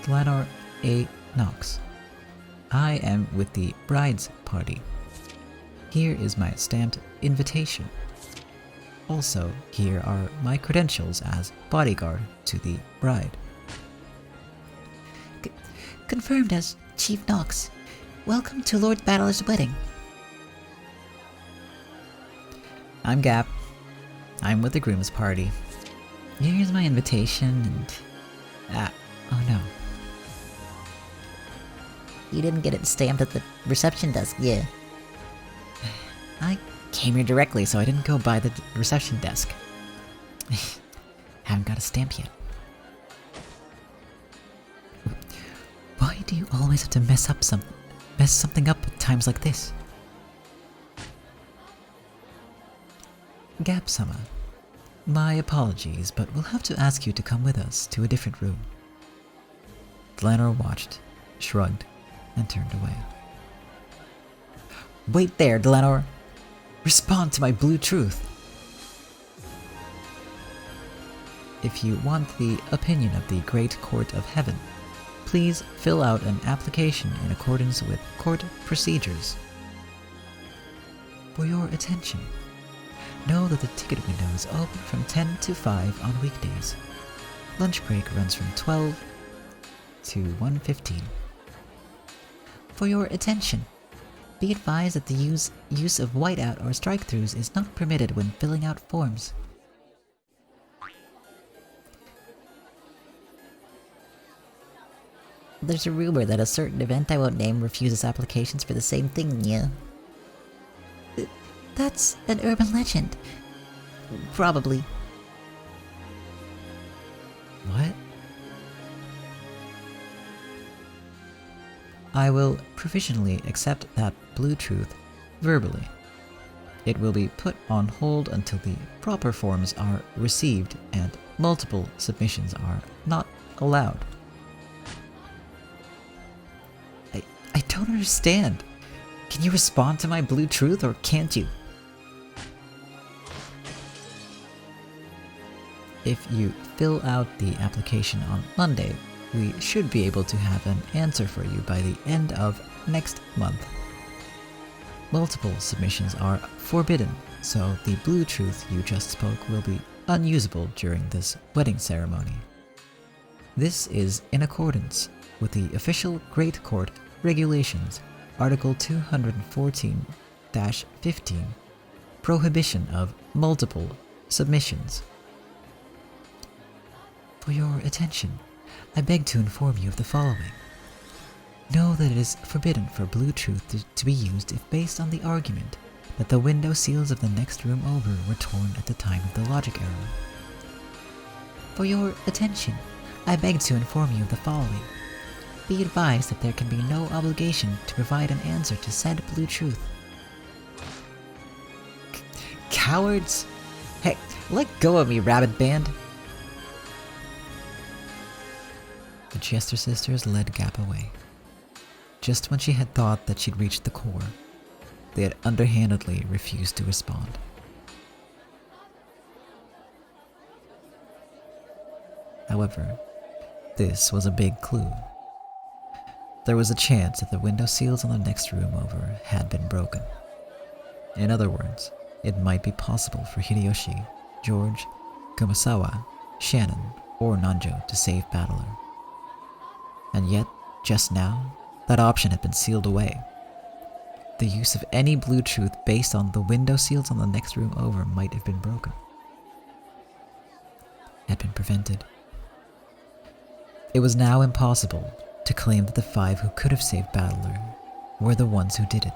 Glanor A. Knox. I am with the bride's party. Here is my stamped invitation. Also, here are my credentials as bodyguard to the bride. Confirmed as Chief Knox. Welcome to Lord Battler's wedding. I'm Gap. I'm with the groom's party. Here's my invitation and... oh no. You didn't get it stamped at the reception desk, yeah. I came here directly, so I didn't go by the reception desk. Haven't got a stamp yet. Why do you always have to mess something up at times like this? Gap-sama, my apologies, but we'll have to ask you to come with us to a different room. Glanor watched, shrugged, and turned away. Wait there, Glanor! Respond to my blue truth! If you want the opinion of the Great Court of Heaven, please fill out an application in accordance with court procedures. For your attention, know that the ticket window is open from 10 to 5 on weekdays. Lunch break runs from 12 to 1:15. For your attention, be advised that the use of whiteout or strike-throughs is not permitted when filling out forms. There's a rumor that a certain event I won't name refuses applications for the same thing, yeah. That's an urban legend. Probably. What? I will provisionally accept that blue truth verbally. It will be put on hold until the proper forms are received and multiple submissions are not allowed. I don't understand. Can you respond to my blue truth or can't you? If you fill out the application on Monday, we should be able to have an answer for you by the end of next month. Multiple submissions are forbidden, so the blue truth you just spoke will be unusable during this wedding ceremony. This is in accordance with the official Great Court Regulations, Article 214-15, Prohibition of Multiple Submissions. For your attention, I beg to inform you of the following. Know that it is forbidden for blue truth to be used if based on the argument that the window seals of the next room over were torn at the time of the logic error. For your attention, I beg to inform you of the following. Be advised that there can be no obligation to provide an answer to said blue truth. Cowards! Hey, let go of me, Rabbit Band! The Chester sisters led Gap away. Just when she had thought that she'd reached the core, they had underhandedly refused to respond. However, this was a big clue. There was a chance that the window seals on the next room over had been broken. In other words, it might be possible for Hideyoshi, George, Kumasawa, Shannon, or Nanjo to save Battler. And yet, just now, that option had been sealed away. The use of any blue truth based on the window seals on the next room over might have been broken. Had been prevented. It was now impossible to claim that the 5 who could have saved Battler were the ones who did it.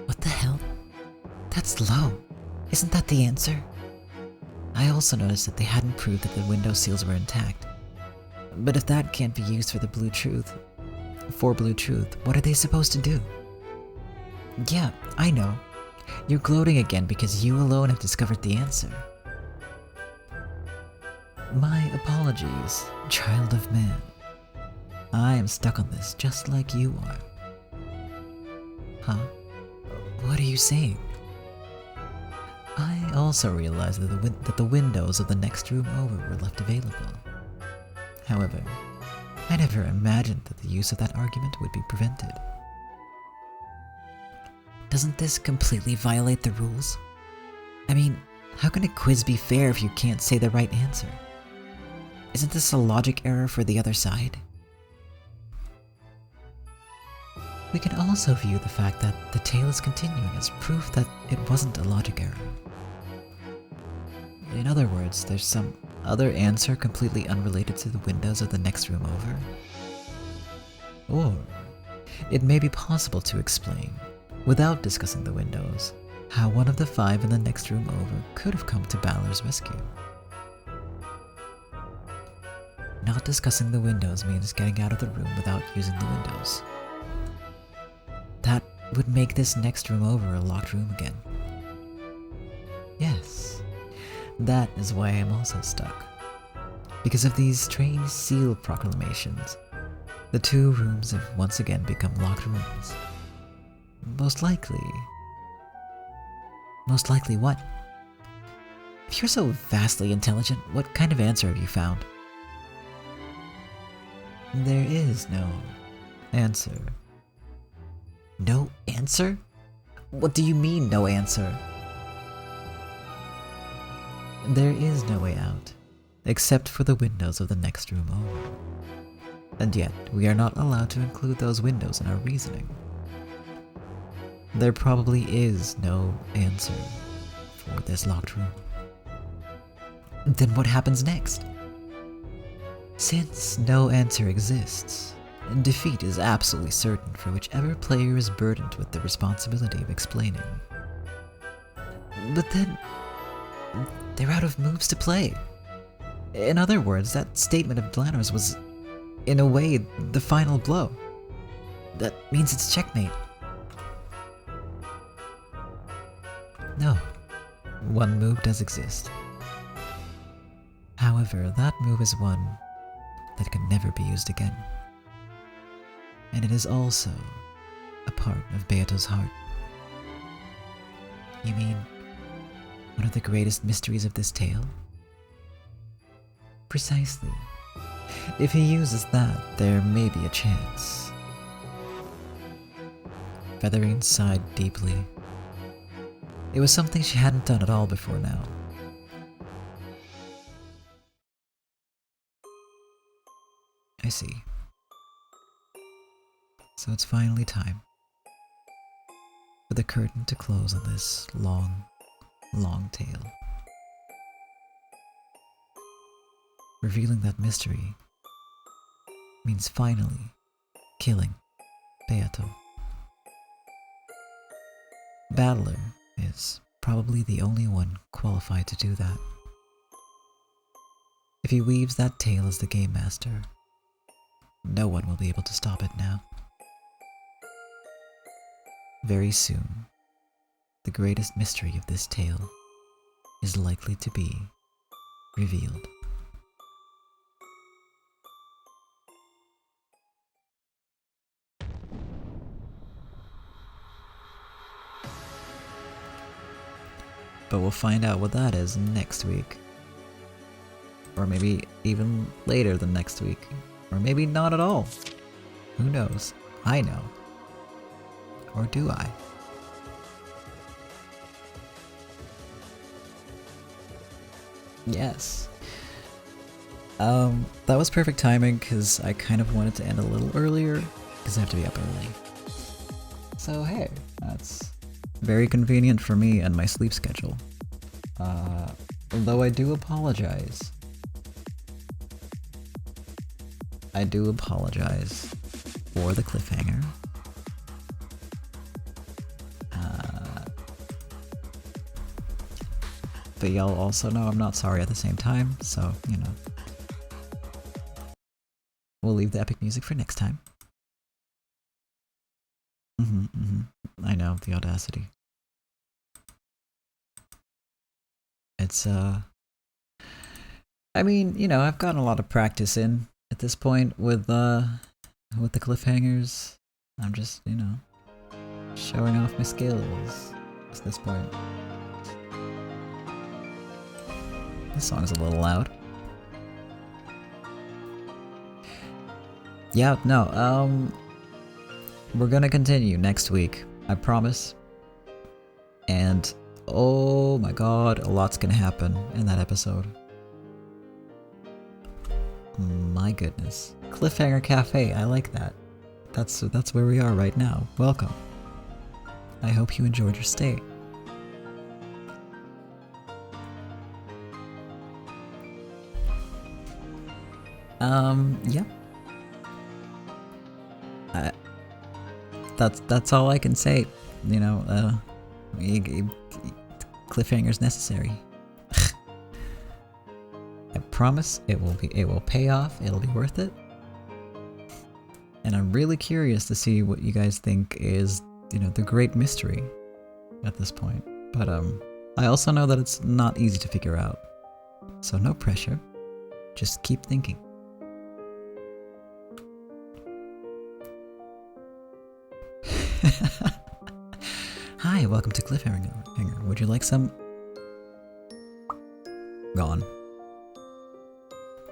What the hell? That's low. Isn't that the answer? I also noticed that they hadn't proved that the window seals were intact. But if that can't be used for blue truth, what are they supposed to do? Yeah, I know. You're gloating again because you alone have discovered the answer. My apologies, child of man. I am stuck on this just like you are. Huh? What are you saying? I also realized that the windows of the next room over were left available. However, I never imagined that the use of that argument would be prevented. Doesn't this completely violate the rules? I mean, how can a quiz be fair if you can't say the right answer? Isn't this a logic error for the other side? We can also view the fact that the tale is continuing as proof that it wasn't a logic error. In other words, there's some other answer completely unrelated to the windows of the next room over. Or it may be possible to explain, without discussing the windows, how one of the 5 in the next room over could have come to Balor's rescue. Not discussing the windows means getting out of the room without using the windows. That would make this next room over a locked room again. Yes, that is why I am also stuck. Because of these strange seal proclamations, the 2 rooms have once again become locked rooms. Most likely what? If you're so vastly intelligent, what kind of answer have you found? There is no answer. No answer? What do you mean, no answer? There is no way out, except for the windows of the next room over. And yet, we are not allowed to include those windows in our reasoning. There probably is no answer for this locked room. Then what happens next? Since no answer exists, defeat is absolutely certain for whichever player is burdened with the responsibility of explaining. But then, they're out of moves to play. In other words, that statement of Blanner's was, in a way, the final blow. That means it's checkmate. No, one move does exist. However, that move is one that can never be used again. And it is also a part of Beato's heart. You mean one of the greatest mysteries of this tale? Precisely. If he uses that, there may be a chance. Feathering sighed deeply. It was something she hadn't done at all before now. I see. So it's finally time for the curtain to close on this long, long tale. Revealing that mystery means finally killing Beato. Battler is probably the only one qualified to do that. If he weaves that tale as the game master, no one will be able to stop it now. Very soon, the greatest mystery of this tale is likely to be revealed. But we'll find out what that is next week. Or maybe even later than next week. Or maybe not at all. Who knows? I know. Or do I? Yes. That was perfect timing because I kind of wanted to end a little earlier because I have to be up early. So hey, that's very convenient for me and my sleep schedule. Although I do apologize. I do apologize for the cliffhanger. But y'all also know I'm not sorry at the same time, so, you know. We'll leave the epic music for next time. I know, the audacity. It's, I mean, you know, I've gotten a lot of practice in at this point with the cliffhangers. I'm just, you know, showing off my skills at this point. This song's a little loud. Yeah, no, we're gonna continue next week, I promise. And oh my god, a lot's gonna happen in that episode. My goodness. Cliffhanger Cafe, I like that. That's where we are right now. Welcome. I hope you enjoyed your stay. Yeah. That's all I can say. You know, cliffhanger's necessary. I promise it will pay off. It'll be worth it. And I'm really curious to see what you guys think is, you know, the great mystery at this point. But I also know that it's not easy to figure out. So no pressure. Just keep thinking. Hi, welcome to Cliffhanger. Would you like some? Gone.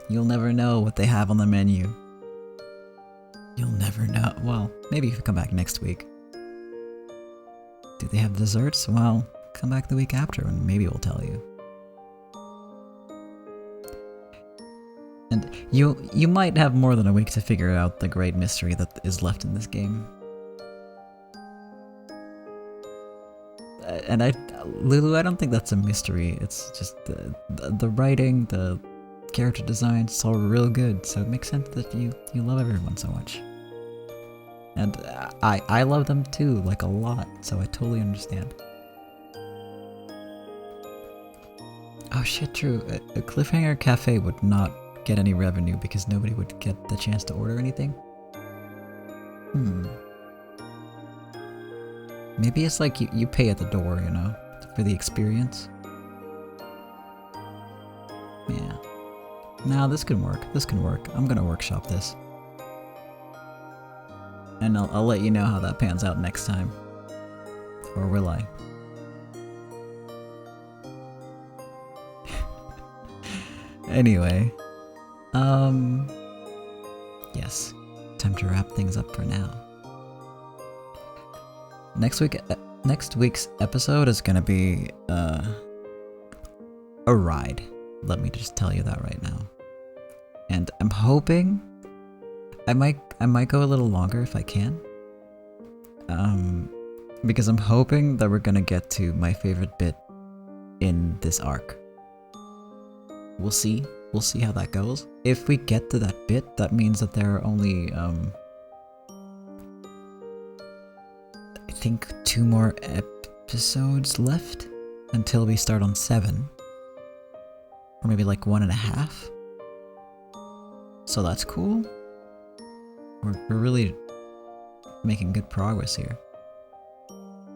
You'll never know what they have on the menu. You'll never know. Well, maybe if you come back next week. Do they have desserts? Well, come back the week after and maybe we'll tell you. And you might have more than a week to figure out the great mystery that is left in this game. And Lulu, I don't think that's a mystery. It's just the writing, the character design, it's all real good. So it makes sense that you love everyone so much. And I love them too, like a lot. So I totally understand. Oh shit, true. A Cliffhanger Cafe would not get any revenue because nobody would get the chance to order anything. Maybe it's like you pay at the door, you know, for the experience. Yeah. No, this can work. This can work. I'm gonna workshop this. And I'll let you know how that pans out next time. Or will I? Anyway. Yes. Time to wrap things up for now. Next week's episode is gonna be a ride. Let me just tell you that right now. And I'm hoping I might go a little longer if I can. Because I'm hoping that we're gonna get to my favorite bit in this arc. We'll see. We'll see how that goes. If we get to that bit, that means that there are only I think 2 more episodes left until we start on 7. Or maybe like 1.5. So that's cool. We're really making good progress here.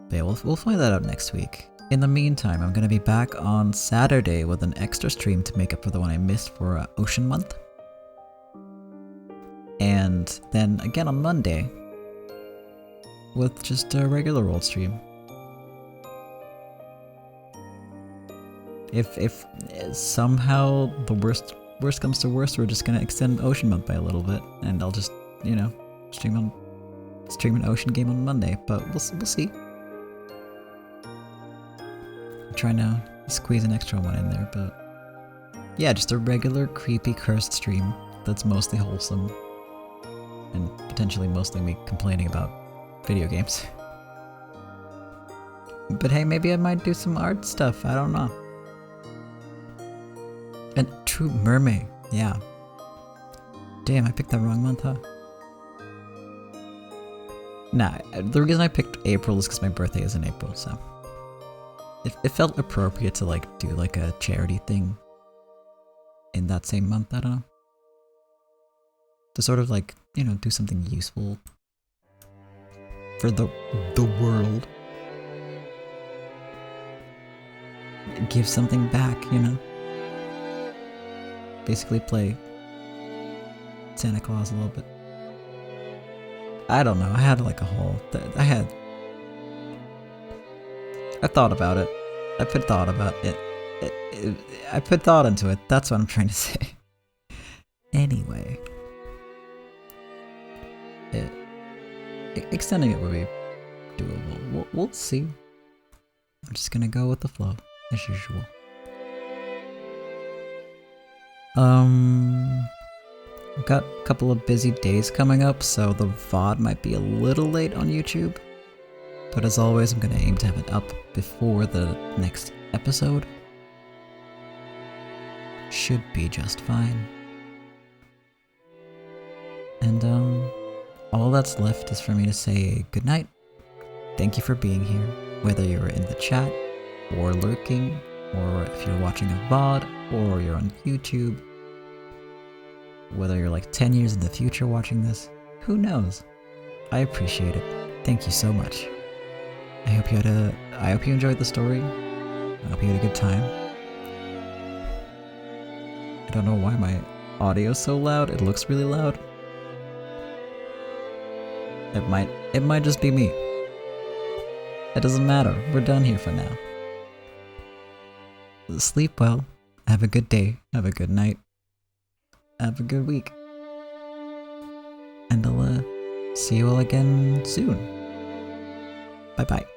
But yeah, we'll find that out next week. In the meantime, I'm gonna be back on Saturday with an extra stream to make up for the one I missed for Ocean Month. And then again on Monday with just a regular old stream. If somehow the worst comes to worst, we're just gonna extend Ocean Month by a little bit, and I'll just, you know, stream an Ocean game on Monday. But we'll see. I'm trying to squeeze an extra one in there, but Yeah, just a regular, creepy, cursed stream that's mostly wholesome. And potentially mostly me complaining about video games. But hey, maybe I might do some art stuff, I don't know. And True Mermaid, yeah. Damn, I picked the wrong month, huh? Nah, the reason I picked April is because my birthday is in April, so... It felt appropriate to, like, do, like, a charity thing in that same month, I don't know. To sort of, like, you know, do something useful for the world. Give something back, you know? Basically play Santa Claus a little bit. I don't know, I had like a whole... I thought about it. I put thought about it. I put thought into it, that's what I'm trying to say. Anyway. Extending it would be doable. We'll see. I'm just gonna go with the flow, as usual. I've got a couple of busy days coming up, so the VOD might be a little late on YouTube. But as always, I'm gonna aim to have it up before the next episode. Should be just fine. And all that's left is for me to say goodnight. Thank you for being here, whether you're in the chat, or lurking, or if you're watching a VOD, or you're on YouTube. Whether you're like 10 years in the future watching this, who knows? I appreciate it. Thank you so much. I hope you enjoyed the story. I hope you had a good time. I don't know why my audio's so loud. It looks really loud. It might just be me. It doesn't matter. We're done here for now. Sleep well. Have a good day. Have a good night. Have a good week. And I'll see you all again soon. Bye bye.